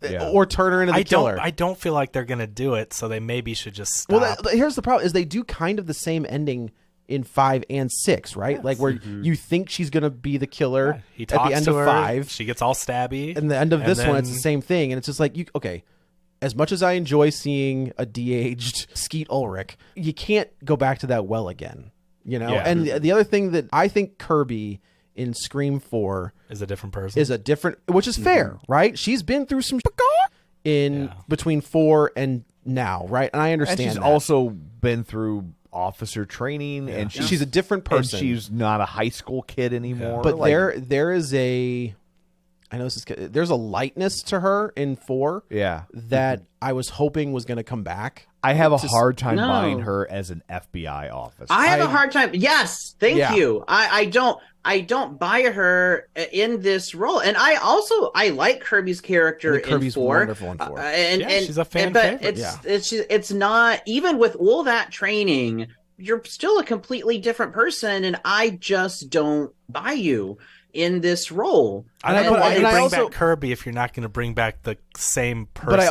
Yeah. Or turn her into the killer. I don't feel like they're going to do it, so they maybe should just stop. Well, here's the problem: is they do kind of the same ending in 5 and 6, right? Yes. Like where you think she's going to be the killer He talks at the end to of her, 5. She gets all stabby. And the end of this one, it's the same thing, and it's just like okay. As much as I enjoy seeing a de-aged Skeet Ulrich, you can't go back to that well again, Yeah. And the other thing that I think Kirby in Scream 4 is a different person. Which is fair, right? She's been through some in between 4 and now, right? And I understand. And she's also been through officer training, and she's a different person. And she's not a high school kid anymore. But there is a, I know there's a lightness to her in 4. Yeah. That I was hoping was going to come back. I have a hard time buying her as an FBI officer. I have a hard time. Yes, thank you. I don't buy her in this role, and I like Kirby's character in 4. Wonderful in 4. And she's a fan but favorite. It's not, even with all that training, you're still a completely different person, and I just don't buy you in this role. I don't know why you bring back Kirby if you're not going to bring back the same person. But I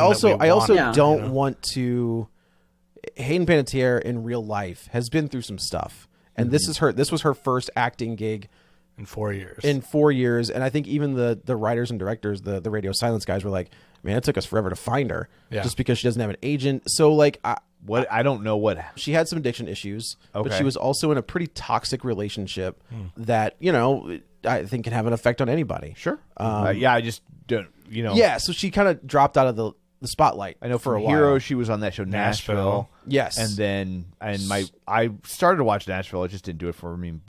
also don't want to. Hayden Panettiere in real life has been through some stuff, and this was her first acting gig in 4 years. And I think even the writers and directors, the Radio Silence guys, were like, "Man, it took us forever to find her, just because she doesn't have an agent." So like, I don't know what she had some addiction issues, but she was also in a pretty toxic relationship that I think can have an effect on anybody. Sure. I just don't. Yeah, so she kind of dropped out of the spotlight. I know for a Hero, while. she was on that show Nashville. Yes, and I started to watch Nashville. It just didn't do it for me.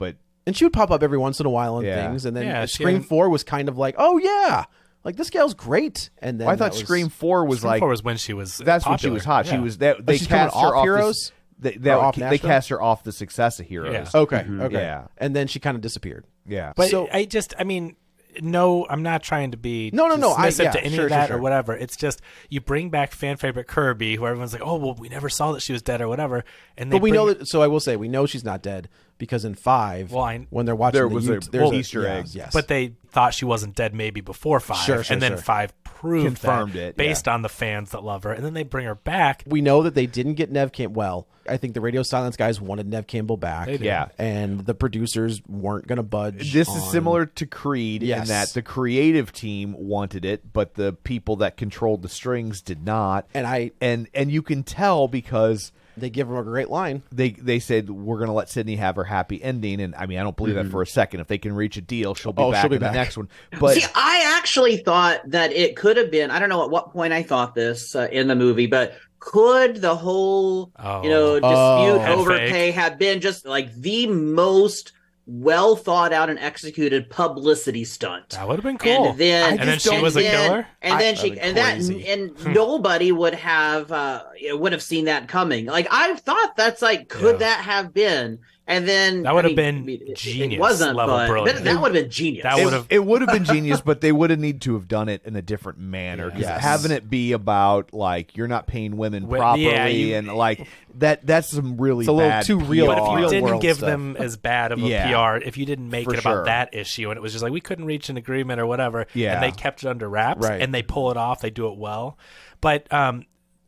And she would pop up every once in a while on things, and then Scream 4 was kind of like, oh yeah, like this gal's great. And then I thought Scream 4 was Scream 4 was when she was. That's popular. when she was hot. Yeah. She was that they cast her off Heroes. They cast her off the success of Heroes. Yeah. Okay. Yeah, and then she kind of disappeared. Yeah, but I mean. No, I'm not trying to be dismissive to any of that or whatever. It's just you bring back fan favorite Kirby, who everyone's like, oh, well, we never saw that she was dead or whatever. But we know that. So I will say we know she's not dead because in 5, when they're watching, there was Easter eggs. Yes, but they thought she wasn't dead maybe before 5, and then 5 confirmed it based on the fans that love her, and then they bring her back. We know that they didn't get Neve Campbell. Well, I think the Radio Silence guys wanted Neve Campbell back. Yeah, and the producers weren't going to budge. This is similar to Creed in that the creative team wanted it, but the people that controlled the strings did not. And you can tell because they give her a great line. They said we're going to let Sydney have her happy ending, and I mean I don't believe that for a second. If they can reach a deal, she'll be back in the next one. But see, I actually thought that it could have been. I don't know at what point I thought this in the movie, but could the whole dispute over pay have been just like the most well thought out and executed publicity stunt. That would have been cool. And then she was a killer. And nobody would have seen that coming. Like, I thought that's like, could that have been? And then that would have been genius. It wasn't, but that would have been genius. It would have been genius, but they would have needed to have done it in a different manner. Because having it be about like you're not paying women properly and like that's some really a little too real. But if you didn't world give stuff. them as bad of a PR, if you didn't make it about that issue, and it was just like we couldn't reach an agreement or whatever, and they kept it under wraps, and they pull it off, they do it well. But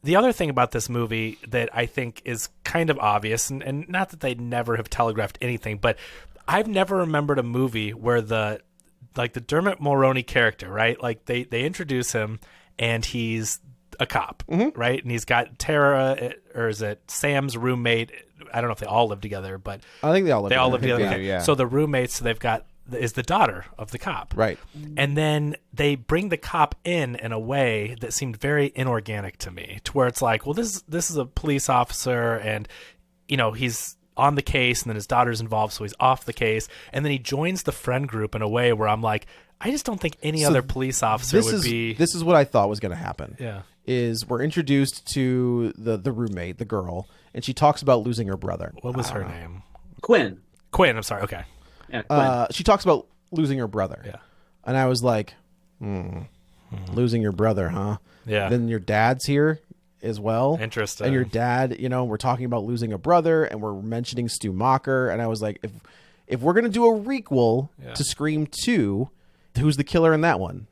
the other thing about this movie that I think is kind of obvious, and not that they never have telegraphed anything, but I've never remembered a movie where the Dermot Mulroney character, right? Like they introduce him and he's a cop, right? And he's got Tara, or is it Sam's roommate? I don't know if they all live together, but I think they all live together. Okay. Yeah. So the roommates they've got is the daughter of the cop. Right. And then they bring the cop in a way that seemed very inorganic to me, to where it's like, well, this is a police officer and, you know, he's on the case and then his daughter's involved, so he's off the case. And then he joins the friend group in a way where I'm like, I just don't think any other police officer would be. This is what I thought was going to happen. Yeah. Is we're introduced to the roommate, the girl, and she talks about losing her brother. What was her name? Quinn, I'm sorry. Okay. Yeah, she talks about losing her brother. Yeah. And I was like, losing your brother, huh? Yeah. Then your dad's here as well. Interesting. And your dad, you know, we're talking about losing a brother and we're mentioning Stu Macher. And I was like, if we're going to do a requel to Scream 2, who's the killer in that one?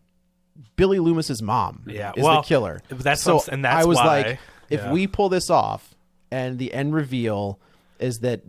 Billy Loomis's mom is the killer. That's so and that's I was why, like, if we pull this off and the end reveal is that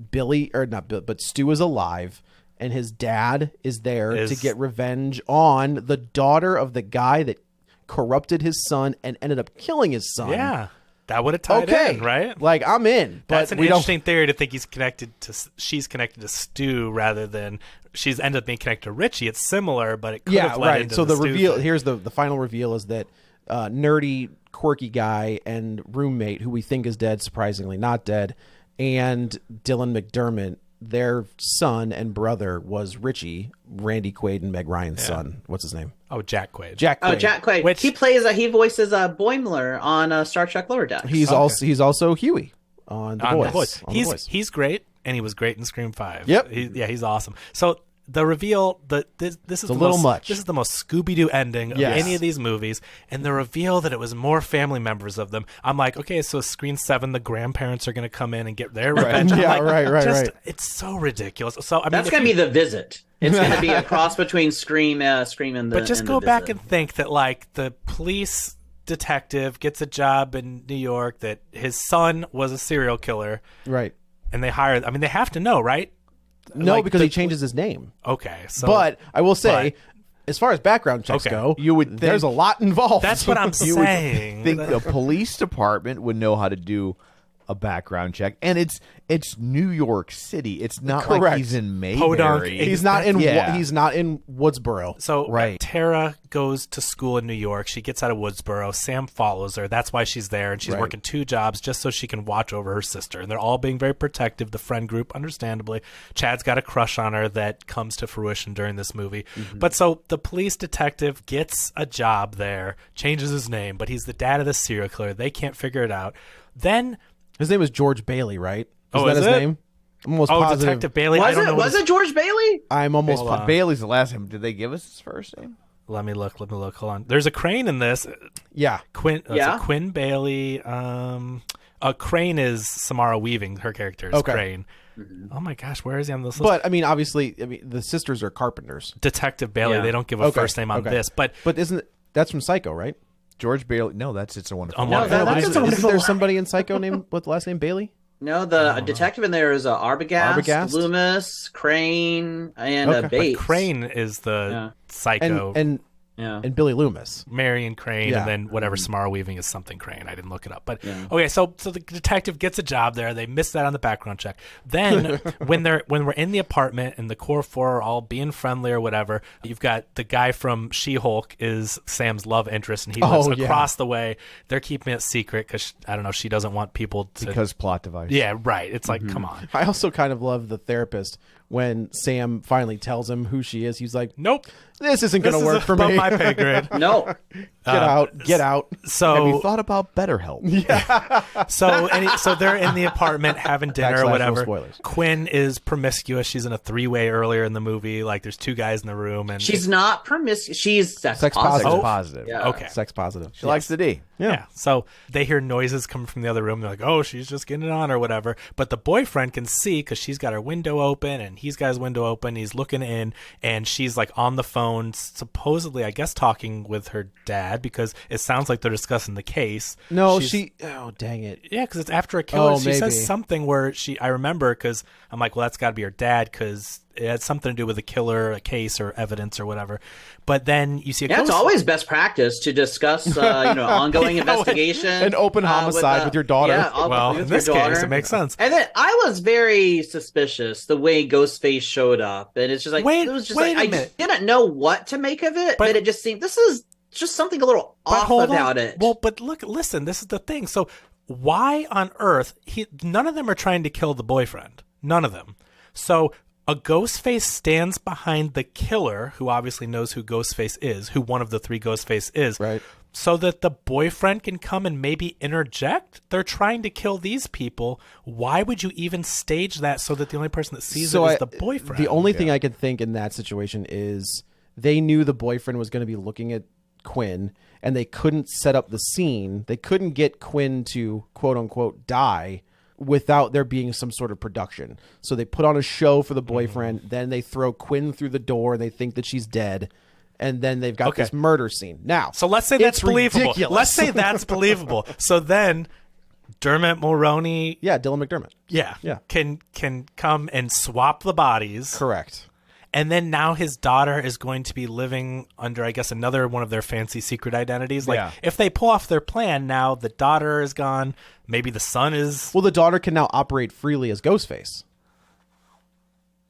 Stu is alive and his dad is there to get revenge on the daughter of the guy that corrupted his son and ended up killing his son. Yeah. That would have tied in, right? Like, I'm in. But that's an interesting theory to think she's connected to Stu rather than she's ended up being connected to Richie. It's similar, but it could have led into so the Stu reveal thing. here's the final reveal is that nerdy, quirky guy and roommate who we think is dead, surprisingly not dead, and Dylan McDermott, their son and brother was Richie, Randy Quaid and Meg Ryan's son. What's his name? Oh, Jack Quaid. Jack Quaid. Which, he voices Boimler on Star Trek Lower Decks. He's also Huey on The Boys. He's great, and he was great in Scream 5. Yep. He's awesome. So the reveal, this is a little much. This is the most Scooby-Doo ending of any of these movies, and the reveal that it was more family members of them. I'm like, okay, so Scream 7, the grandparents are going to come in and get their revenge. Right. It's so ridiculous. So I mean, that's going to be The Visit. It's going to be a cross between Scream and the. But just go back and think that like the police detective gets a job in New York, that his son was a serial killer, right? And they hire. I mean, they have to know, right? No, like because he changes his name. Okay, so but I will say, as far as background checks go, you would think there's a lot involved. That's what I'm you saying. Would think the police department would know how to do a background check, and it's New York City. It's not like he's in Mayberry. He's not in Woodsboro. So Tara goes to school in New York. She gets out of Woodsboro. Sam follows her. That's why she's there, and she's working 2 jobs just so she can watch over her sister. And they're all being very protective. The friend group, understandably. Chad's got a crush on her that comes to fruition during this movie. Mm-hmm. But so the police detective gets a job there, changes his name, but he's the dad of the serial killer. They can't figure it out. Then his name was George Bailey, right? Is that his name? I'm almost positive. Detective Bailey. Was it George Bailey? I'm almost positive. Bailey's the last name. Did they give us his first name? Let me look. Hold on. There's a Crane in this. Yeah. Quinn Bailey. Crane is Samara Weaving. Her character is Crane. Oh my gosh, where is he on this list? But I mean, obviously, the sisters are carpenters. Detective Bailey. They don't give a first name on this, but that's from Psycho, right? George Bailey. No, that's It's a Wonderful Life. Isn't there somebody in Psycho named with the last name Bailey? No, the detective in there is Arbogast, Loomis, Crane, and Bates. But Crane is the Psycho. And and Billy Loomis. Marion Crane, Yeah. and then whatever Samara Weaving is something Crane. I didn't look it up, but okay. So the detective gets a job there. They miss that on the background check. Then when we're in the apartment and the core four are all being friendly or whatever, you've got the guy from She-Hulk is Sam's love interest, and he lives across the way. They're keeping it secret because I don't know. She doesn't want people to Because plot device. Yeah, right. It's like, come on. I also kind of love the therapist when Sam finally tells him who she is. He's like, Nope. this isn't going to work for above me. my pay grade. No. Get out. So Have you thought about BetterHelp? So they're in the apartment having dinner or / whatever. no spoilers. Quinn is promiscuous. She's in a 3-way earlier in the movie. Like there's 2 guys in the room, and She's not promiscuous. She's sex Sex positive. positive. Positive. Yeah. okay. Sex positive. She likes the D. Yeah. So they hear noises coming from the other room. They're like, oh, she's just getting it on or whatever. But the boyfriend can see because she's got her window open and he's got his window open. He's looking in and she's like on the phone, supposedly, I guess, talking with her dad because it sounds like they're discussing the case. No, She's- oh, dang it. Yeah, because it's after a killer. Oh, She maybe. says something where I remember because I'm like, well, that's got to be her dad because it had something to do with a killer, a case, or evidence or whatever. But then you see a Yeah, it's ghost. always best practice to discuss, ongoing investigation, An open homicide with your daughter. Yeah, Well, with in your this case, daughter. it makes sense. And then I was very suspicious the way Ghostface showed up, and it's just like Wait it was just a like I minute. didn't know what to make of it, But- but it just seemed this is just something a little off about it. Well, but listen, this is the thing. So why on earth none of them are trying to kill the boyfriend? None of them. So a Ghostface stands behind the killer, who obviously knows who Ghostface is, who one of the 3 Ghostface is, Right. so that the boyfriend can come and maybe interject. They're trying to kill these people. Why would you even stage that so that the only person that sees it is the boyfriend? The only thing I could think in that situation is they knew the boyfriend was going to be looking at Quinn, and they couldn't set up the scene. They couldn't get Quinn to quote unquote die without there being some sort of production. So they put on a show for the boyfriend, then they throw Quinn through the door, they think that she's dead, and then they've got this murder scene. Now, So let's say that's it's believable. ridiculous. Let's say that's believable. So then Dermot Mulroney, yeah, Dylan McDermott. yeah, can come and swap the bodies. Correct. And then now his daughter is going to be living under, I guess, another one of their fancy secret identities. Like, Yeah. if they pull off their plan, now the daughter is gone. Maybe the son is. Well, the daughter can now operate freely as Ghostface.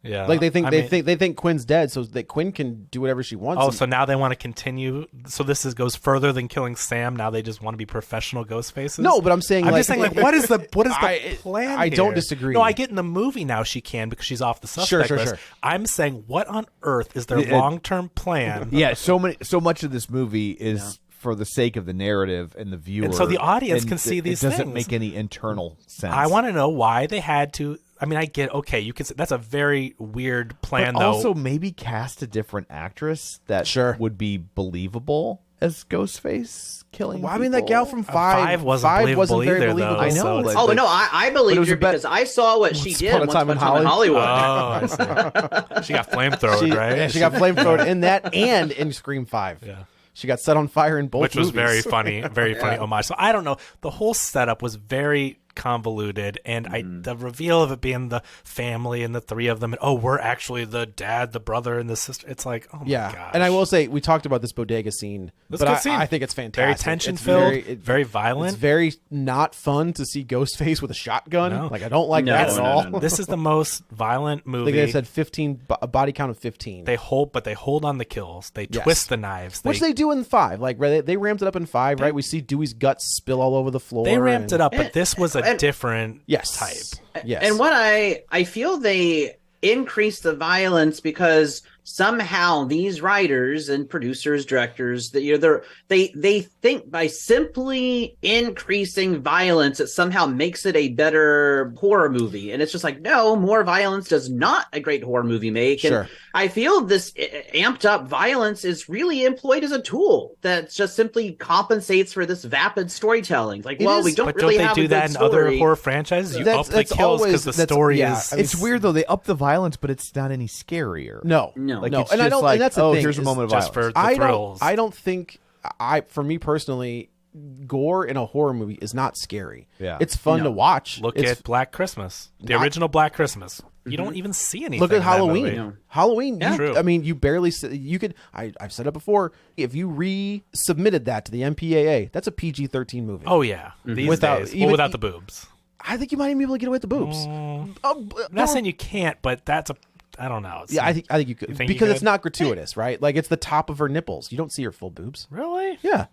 Yeah. Like they think I they mean- think Quinn's dead, so that Quinn can do whatever she wants. Oh, And- so now they want to continue. So this goes further than killing Sam. Now they just want to be professional ghost faces. No, but I'm saying, I'm like- just saying, like, what is the I- plan? I don't here? disagree. No, I get in the movie now she can because she's off the suspect Sure, list. sure. I'm saying, what on earth is their long-term plan? Yeah, so much of this movie is for the sake of the narrative and the viewer, And so the audience and can see these It doesn't things. make any internal sense. I want to know why they had to. I mean, I get okay. You can. That's a very weird plan, but though. also maybe cast a different actress that Sure. would be believable as Ghostface killing. Well, I mean, that people. gal from Five wasn't believable very either, believable. though. I know, So it's- but- Oh no, I But it believe was you a bet- because I saw what she did Upon a once Time upon in a time in Hollywood. Oh, I see. She got flamethrowered, right? Yeah, she got flamethrowed in that and in Scream 5. Yeah. She got set on fire in both Which was movies. very funny, very funny homage. So I don't know. The whole setup was very convoluted, and the reveal of it being the family and the 3 of them, and we're actually the dad, the brother, and the sister. It's like, oh my Yeah, gosh. and I will say we talked about this bodega scene, It's but a good scene. I think it's fantastic. Very It's tension-filled, very It's violent. very not fun to see Ghostface with a shotgun. No. Like I don't like No, that at no, all. no, no. This is the most violent I movie. think they said 15, a body count of 15. They hold on the kills. They Yes. twist the knives. Which they do in 5. Like they ramped it up in 5, right? We see Dewey's guts spill all over the floor. They ramped and- it up, but this was a different Yes. type. Yes. And what I feel they increased the violence because somehow these writers and producers, directors, that they think by simply increasing violence, it somehow makes it a better horror movie. And it's just like, no, more violence does not a great horror movie make. Sure. And I feel this amped up violence is really employed as a tool that just simply compensates for this vapid storytelling. Like, It well, is, we don't But really don't they have do a that good in other story. horror franchises? You That's- up the that's kills because always- the that's- story yeah, is. I mean, It's weird though. They up the violence, but it's not any scarier. No, No. Like, no, it's and I just don't. like, and that's the oh, thing. here's a is moment of just violence. for the thrills. I don't think for me personally, gore in a horror movie is not scary. Yeah. It's fun to watch. Look It's- at Black Christmas, the Not- original Black Christmas. you don't even see anything. Look at in that Halloween. movie. Yeah. Halloween. Yeah. True. I mean, you barely. You could. I've said it before. If you resubmitted that to the MPAA, that's a PG-13 movie. Oh yeah, these Without- days, even- without the boobs. I think you might even be able to get away with the boobs. I'm not saying you can't, but that's a. I don't know. It's Yeah, I think you could think you because it's could? not gratuitous, right? Like it's the top of her nipples. You don't see her full boobs. really. Yeah.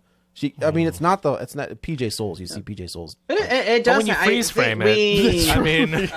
I mean, it's not PJ Souls. You see PJ Souls. But it does. when you freeze I think frame it, I mean,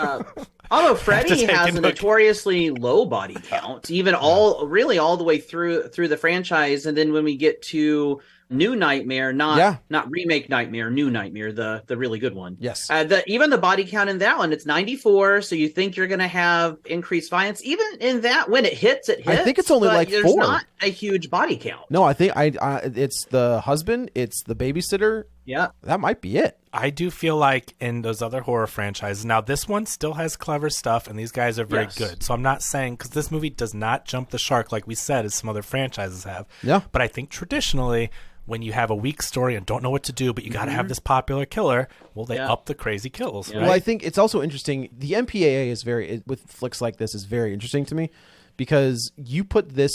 although Freddy take has a into notoriously low body count, even all the way through the franchise, and then when we get to New Nightmare, not remake Nightmare, New Nightmare, the really good one. Yes. Even the body count in that one, it's 94. So you think you're going to have increased violence, even in that when it hits. I think it's only but like there's 4. not a huge body count. No, I think it's the husband, it's the babysitter. Yeah. That might be it. I do feel like in those other horror franchises, now this one still has clever stuff, and these guys are very Yes. good. So I'm not saying, because this movie does not jump the shark like we said, as some other franchises have. Yeah. But I think traditionally, when you have a weak story and don't know what to do, but you got to have this popular killer, well, they up the crazy kills. Yeah. Right? Well, I think it's also interesting. The MPAA is with flicks like this is very interesting to me because you put this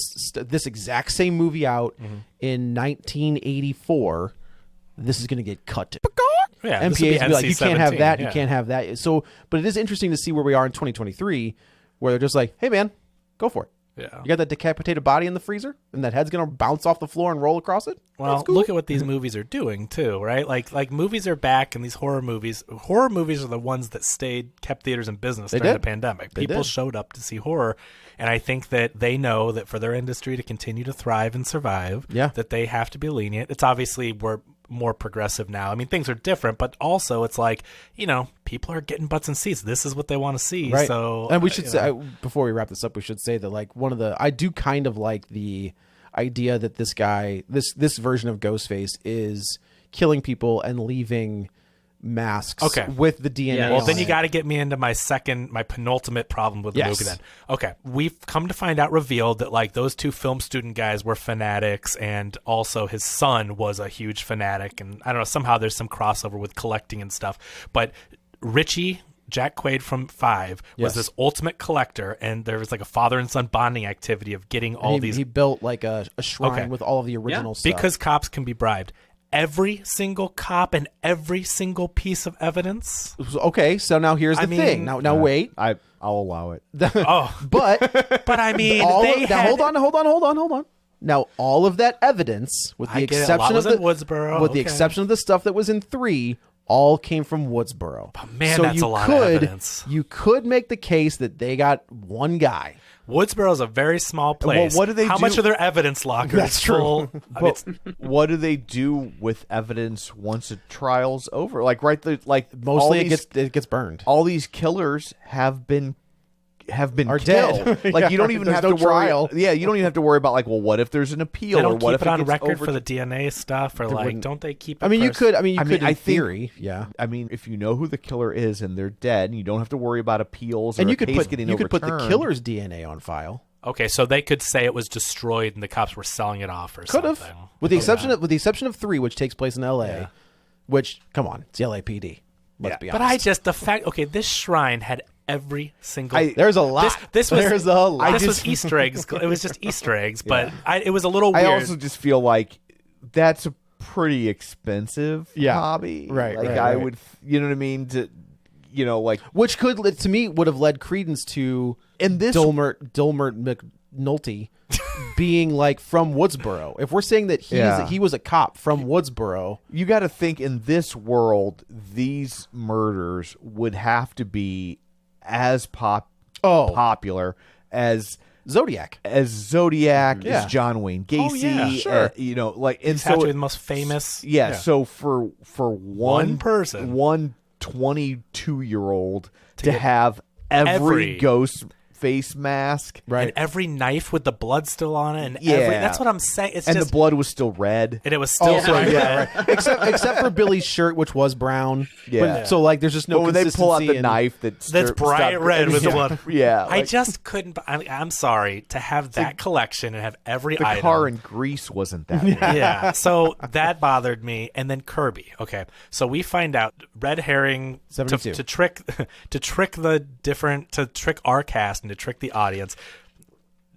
exact same movie out in 1984. This is going to get cut to. Yeah, this would MPA's be like, you can't have NC-17, that, you yeah. can't have that. So, but it is interesting to see where we are in 2023, where they're just like, hey man, go for it. Yeah. You got that decapitated body in the freezer, and that head's gonna bounce off the floor and roll across it. Well, That's cool. look at what these movies are doing too, right? Like movies are back, and these horror movies are the ones that kept theaters in business during the pandemic. People showed up to see horror, and I think that they know that for their industry to continue to thrive and survive, that they have to be lenient. It's obviously we're more progressive now. I mean, things are different, but also it's like, people are getting butts in seats. This is what they want to see. Right. So, and we should say, before we wrap this up, we should say that like I do kind of like the idea that this guy, this version of Ghostface is killing people and leaving masks with the DNA. Yeah. Well, on then you it. got to get me into my penultimate problem with the movie then. Okay. We've come to find out, revealed that like those two film student guys were fanatics, and also his son was a huge fanatic, and I don't know, somehow there's some crossover with collecting and stuff. But Richie, Jack Quaid from 5 was this ultimate collector, and there was like a father and son bonding activity of getting all these. He built like a shrine with all of the original stuff. Because cops can be bribed. Every single cop and every single piece of evidence. Okay, so now here's the thing. Now wait. I'll allow it. Oh, But but I mean, hold on. Now all of that evidence, with the exception of the exception of the stuff that was in 3, all came from Woodsboro. Oh, man, that's a lot of evidence. You could make the case that they got one guy. Woodsboro is a very small place. Well, what do they How do? much of their evidence lockers? That's true. Full? I mean, What do they do with evidence once a trial's over? Like Mostly it gets burned. all these killers have been Are killed. dead. Like you don't even There's have no to worry. trial. Yeah, you don't even have to worry about like, well, what if there's an appeal, they or don't what keep if it on gets record over- for the DNA stuff, or like, wouldn't- don't they keep it? I mean, you could. I mean, in theory, yeah. I mean, if you know who the killer is and they're dead, you don't have to worry about appeals or And a you could case put getting you could put the overturned. killer's DNA on file. Okay, so they could say it was destroyed and the cops were selling it off, or Could something. have, with the exception of 3, which takes place in L.A. Which, come on, it's the LAPD. Let's be honest. But this shrine had every single. There's a lot. This was There's a lot. This was Easter eggs. It was just Easter eggs, but it was a little weird. I also just feel like that's a pretty expensive hobby. Right, Like right, I right. would, you know what I mean? Like Which could, to me, would have led credence to Dilmert McNulty being like from Woodsboro. If we're saying that he was a cop from Woodsboro, you got to think in this world, these murders would have to be as popular as Zodiac. as John Wayne Gacy. Oh, yeah, sure. And Had to so be the most famous. So for One person. one 22-year-old to have every Every- ghost face mask. Right. And every knife with the blood still on it. And Yeah. that's what I'm saying. It's And just, the blood was still red. and it was still Also, bright yeah, red. right. except for Billy's shirt, which was brown. Yeah. But, so like, there's just no. But when they pull out the consistency knife That's bright red with blood. Yeah. I just couldn't. I'm sorry to have that collection and have every the item. car in Greece wasn't that way. Yeah, so that bothered me. And then Kirby. Okay, so we find out red herring 72. to trick our cast and to trick the audience.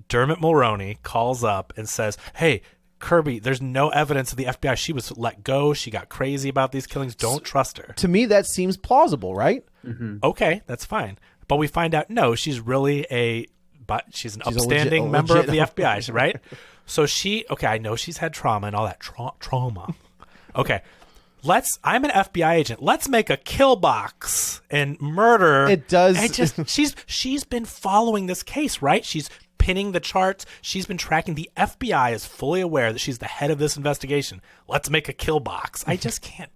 Dermot Mulroney calls up and says, "Hey, Kirby, there's no evidence of the FBI. She was let go. She got crazy about these killings. Don't trust her." To me, that seems plausible, right? Okay, that's fine. But we find out, no, she's really she's an She's a upstanding legit- member of the legit- FBI, right? So I know she's had trauma and all that trauma. Okay, I'm an FBI agent. Let's make a kill box and murder. It does- She's been following this case, right? She's pinning the charts. She's been tracking. The FBI is fully aware that she's the head of this investigation. Let's make a kill box. I just can't.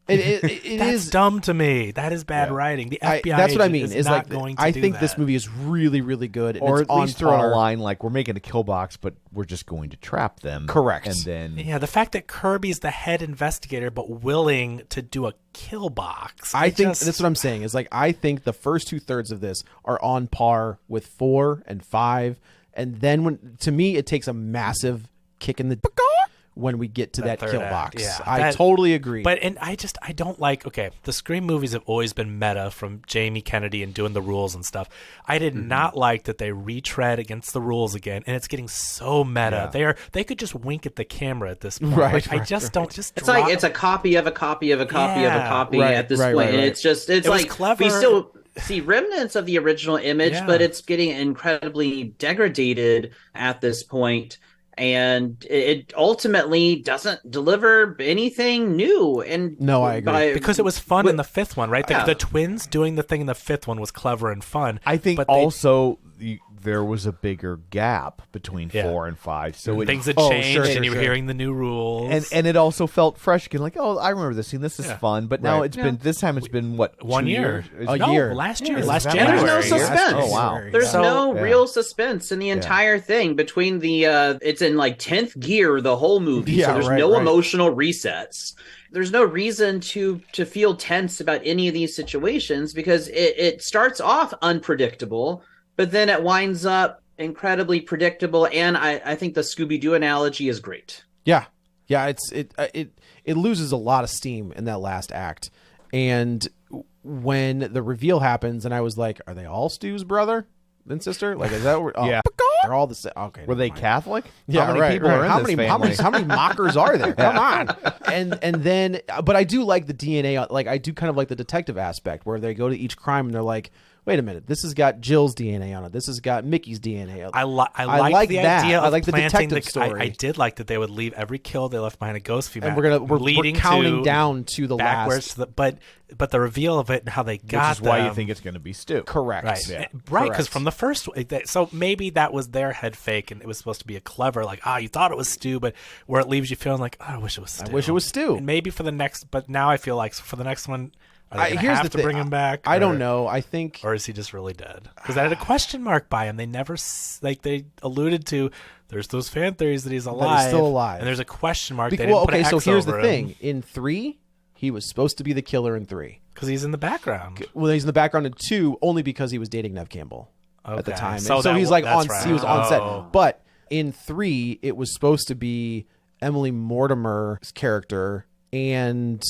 It That's is dumb to me. That is bad writing. The FBI that's what I agent mean. is Is not like going to I do think that. this movie is really, really good, and Or it's at least on throw in par. a line like, we're making a kill box, but we're just going to trap them. Correct. And then... Yeah, the fact that Kirby's the head investigator but willing to do a kill box. I think that's what I'm saying. Is like I think the first 2/3 of this are on par with 4 and 5, and then to me it takes a massive kick in the when we get to that third kill act, box. yeah. I totally agree. But I don't like, okay, the Scream movies have always been meta from Jamie Kennedy and doing the rules and stuff. I did not like that they retread against the rules again, and it's getting so meta. They could just wink at the camera at this point. Right, Like, I right, just don't just It's drop- like it's a copy of a copy of a copy of a Yeah. copy Right, at this right, point. right, And right. it's just It was like clever. we still see remnants of the original image, Yeah. but it's getting incredibly degraded at this point. And it ultimately doesn't deliver anything new. And No, I agree. because it was fun in the fifth one, right? Yeah. The twins doing the thing in the fifth one was clever and fun. I think but they- also there was a bigger gap between 4 and 5. So it, things had Oh, changed, sure, and sure, you were sure. hearing the new rules. and it also felt fresh again, like, oh, I remember this scene. This is Yeah. fun. But now Right. it's been this time. It's been what, 1 2 year, years? A no, year. last Yeah, year, is last that January. There's no suspense. Oh wow. There's So- no Yeah. real suspense in the entire thing between the it's in like 10th gear the whole movie. Yeah, So there's right, no right. emotional resets. There's no reason to feel tense about any of these situations because it starts off unpredictable, but then it winds up incredibly predictable, and I think the Scooby-Doo analogy is great. Yeah, it loses a lot of steam in that last act, and when the reveal happens, and I was like, are they all Stu's brother and sister? Like, is that what? Oh, Yeah. they're all the same. Okay, Were they Catholic? Yeah, how many right, people right. are in how this many, family? how many mockers are there? Come on. And then, but I do like the DNA. Like, I do kind of like the detective aspect where they go to each crime and they're like, wait a minute, this has got Jill's DNA on it. This has got Mickey's DNA on it. I like like the that. idea I of like the planting detective story. I did like that they would leave every kill they left behind a ghost female, And we're leading counting to down to the backwards. last. To the, but the reveal of it and how they got Which is why you them- think it's going to be Stu. Correct. right, Yeah. right, because Correct. from the first, so maybe that was their head fake, and it was supposed to be a clever, like, you thought it was Stu, but where it leaves you feeling like, I wish it was Stu. I wish it was Stu. And maybe for the next, but now I feel like for the next one, are they gonna Here's have the to thing. bring him back? I or- don't know. I think Or is he just really dead? Because I had a question mark by him. They never, like they alluded to, there's those fan theories that he's alive. still alive. And there's a question mark. Bec- They well, didn't put okay. an So X here's the over thing. In 3, he was supposed to be the killer in 3. Because he's in the background. Well, he's in the background in 2 only because he was dating Neve Campbell at the Okay. time. So And so that he's wa- like that's on. right. He was on Oh. set. But in 3, it was supposed to be Emily Mortimer's character and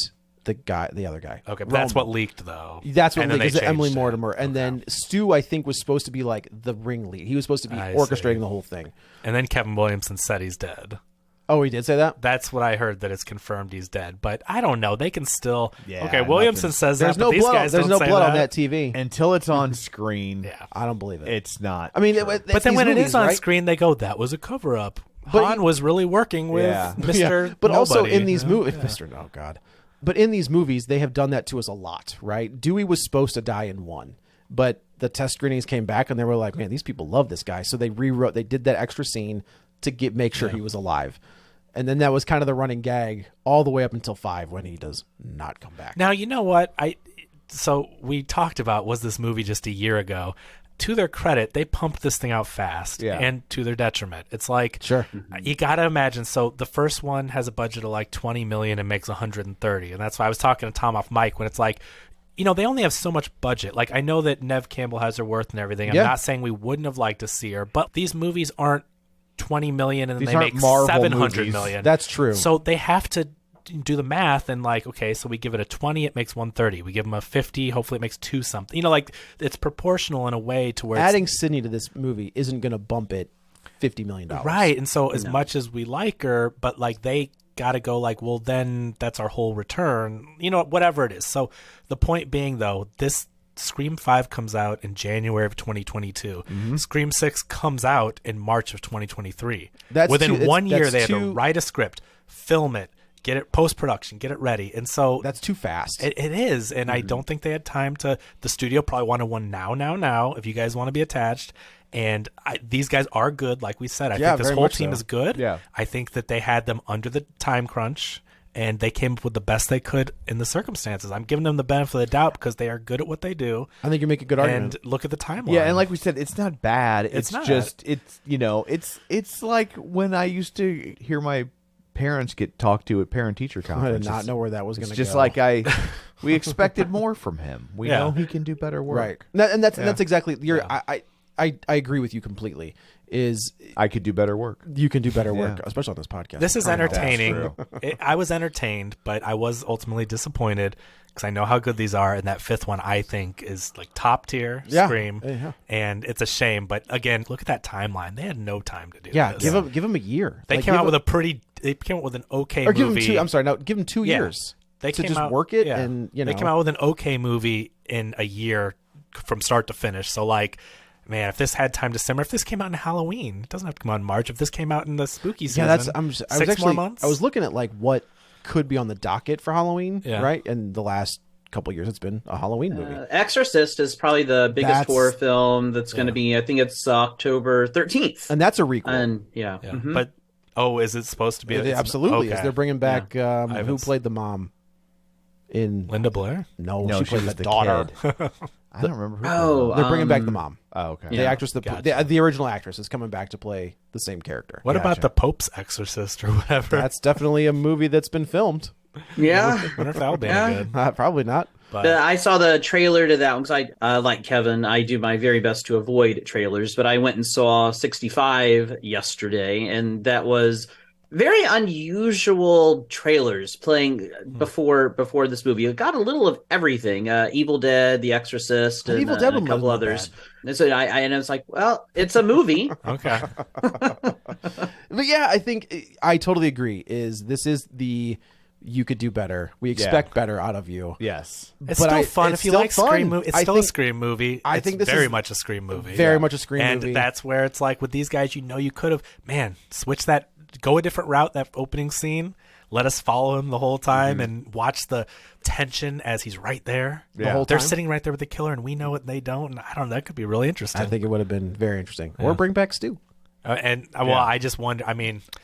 the other guy. Okay, but that's Roman. what leaked, though. That's what And then leaked, they is Emily changed it. Mortimer, and then Stu, I think, was supposed to be like the ringleader. He was supposed to be I orchestrating see. the whole thing. And then Kevin Williamson said he's dead. Oh, he did say that. That's what I heard, that it's confirmed he's dead. But I don't know. They can still. Yeah, okay, Williamson nothing. says There's that, but no these blood. guys There's don't no say blood that. on that TV. Until it's on screen, Yeah. I don't believe it. it's not. I mean, true. But then when it is on right? screen, they go, that was a cover up. But Han was really working with Yeah. Mr. Yeah. But also Nobody, in these you know? movies, Mr. Oh God. But in these movies, they have done that to us a lot, right? Dewey was supposed to die in 1, but the test screenings came back and they were like, man, these people love this guy. So they they did that extra scene to make sure he was alive. And then that was kind of the running gag all the way up until 5 when he does not come back. Now, you know what? So we talked about, was this movie just a year ago? to their credit, they pumped this thing out fast, Yeah. and to their detriment. It's like, Sure. you got to imagine. So the first one has a budget of like 20 million and makes 130, and that's why I was talking to Tom off mic when it's like, you know, they only have so much budget. Like, I know that Neve Campbell has her worth and everything. I'm not saying we wouldn't have liked to see her, but these movies aren't 20 million and then These they aren't make Marvel 700 movies. million. That's true. So they have to do the math and like, okay, so we give it a 20, it makes 130. We give them a 50, hopefully it makes 2 something. You know, like, it's proportional in a way to where adding Sydney to this movie isn't going to bump it $50 million. right. And so as much as we like her, but like they got to go like, well, then that's our whole return, you know, whatever it is. So the point being, though, this Scream 5 comes out in January of 2022. Scream 6 comes out in March of 2023. Within 1 year, they had to write a script, film it, get it post-production, get it ready. And so that's too fast. It is. And I don't think they had time to. The studio probably wanted one now, if you guys want to be attached. And these guys are good, like we said. I think this whole team is good. Yeah. I think that they had them under the time crunch, and they came up with the best they could in the circumstances. I'm giving them the benefit of the doubt because they are good at what they do. I think you make a good argument. And look at the timeline. Yeah, and like we said, it's not bad. It's not. just, it's, you know, it's like when I used to hear my parents get talked to at parent-teacher I conferences. did not know where that was going to go. It's just like we expected more from him. We know he can do better work. Right. And that's exactly, I agree with you completely. I could do better work. You can do better work, especially on this podcast. This is entertaining. I was entertained, but I was ultimately disappointed because I know how good these are, and that 5th one I think is like top tier Scream, and it's a shame. But again, look at that timeline; they had no time to do this. Give them a year. They came out with They came out with an okay movie. Give them 2. I'm sorry, no, give them 2 years. They to came just out, work it, and you know, they came out with an okay movie in a year from start to finish. So like, man, if this had time to simmer, if this came out in Halloween, it doesn't have to come out in March. If this came out in the spooky season, more months. I was looking at like what could be on the docket for Halloween, right? And the last couple of years, it's been a Halloween movie. Exorcist is probably the biggest horror film that's going to be. I think it's October 13th, and that's a requel. And but is it supposed to be? It absolutely is. They're bringing back who played the mom in Linda Blair. No, she played the daughter. I don't remember who. They're bringing back the mom. Oh, okay. The actress, the original actress, is coming back to play the same character. What about the Pope's Exorcist or whatever? That's definitely a movie that's been filmed. Yeah, I wonder if that'll be any good. Probably not. But I saw the trailer to that one because I, like Kevin, I do my very best to avoid trailers. But I went and saw 65 yesterday, and that was very unusual trailers playing before this movie. It got a little of everything: Evil Dead, The Exorcist, and Evil Dead a couple others. And so I was like, well, it's a movie. Okay. But yeah, I think I totally agree. This is the you could do better. We expect better out of you. Yes. It's still fun. If you like Scream movie, it's still a Scream movie. I think this very is much a Scream movie. Very much a Scream movie. And that's where it's like with these guys, you could have, switch that, go a different route, that opening scene. Let us follow him the whole time and watch the tension as he's right there. The whole time. They're sitting right there with the killer and we know it and they don't. And I don't know. That could be really interesting. I think it would have been very interesting. Or bring back Stu. I just wonder,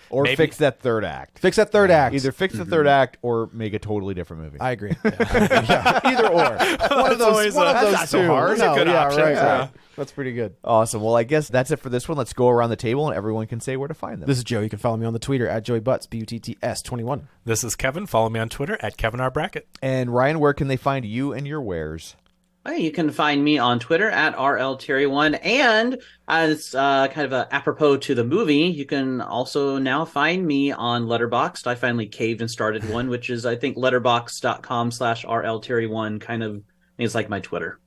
or maybe, fix that third act. Fix that third act. Either fix the third act or make a totally different movie. I agree. Either or. One of those not so two. hard. No, good option. Right. That's pretty good. Awesome. Well, I guess that's it for this one. Let's go around the table and everyone can say where to find them. This is Joe. You can follow me on the Twitter at JoeyButts, BUTTS21. This is Kevin. Follow me on Twitter at KevinRBrackett. And Ryan, where can they find you and your wares? You can find me on Twitter at RLTerry1, and it's kind of apropos to the movie. You can also now find me on Letterboxd. I finally caved and started one, which is, I think, letterboxd.com/RLTerry1. Kind of, it's like my Twitter.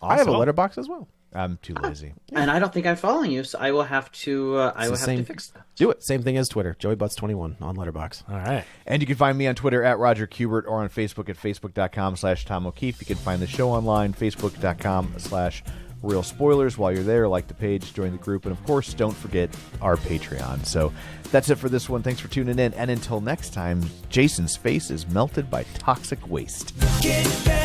Awesome. I have a letterbox as well. I'm too lazy. And I don't think I'm following you, so I will have to fix that. Do it. Same thing as Twitter. JoeyButts21 on Letterboxd. All right. And you can find me on Twitter at Roger Kubert or on Facebook at facebook.com/Tom O'Keefe. You can find the show online, facebook.com/Real Spoilers. While you're there, like the page, join the group, and of course, don't forget our Patreon. So that's it for this one. Thanks for tuning in. And until next time, Jason's face is melted by toxic waste. Get better.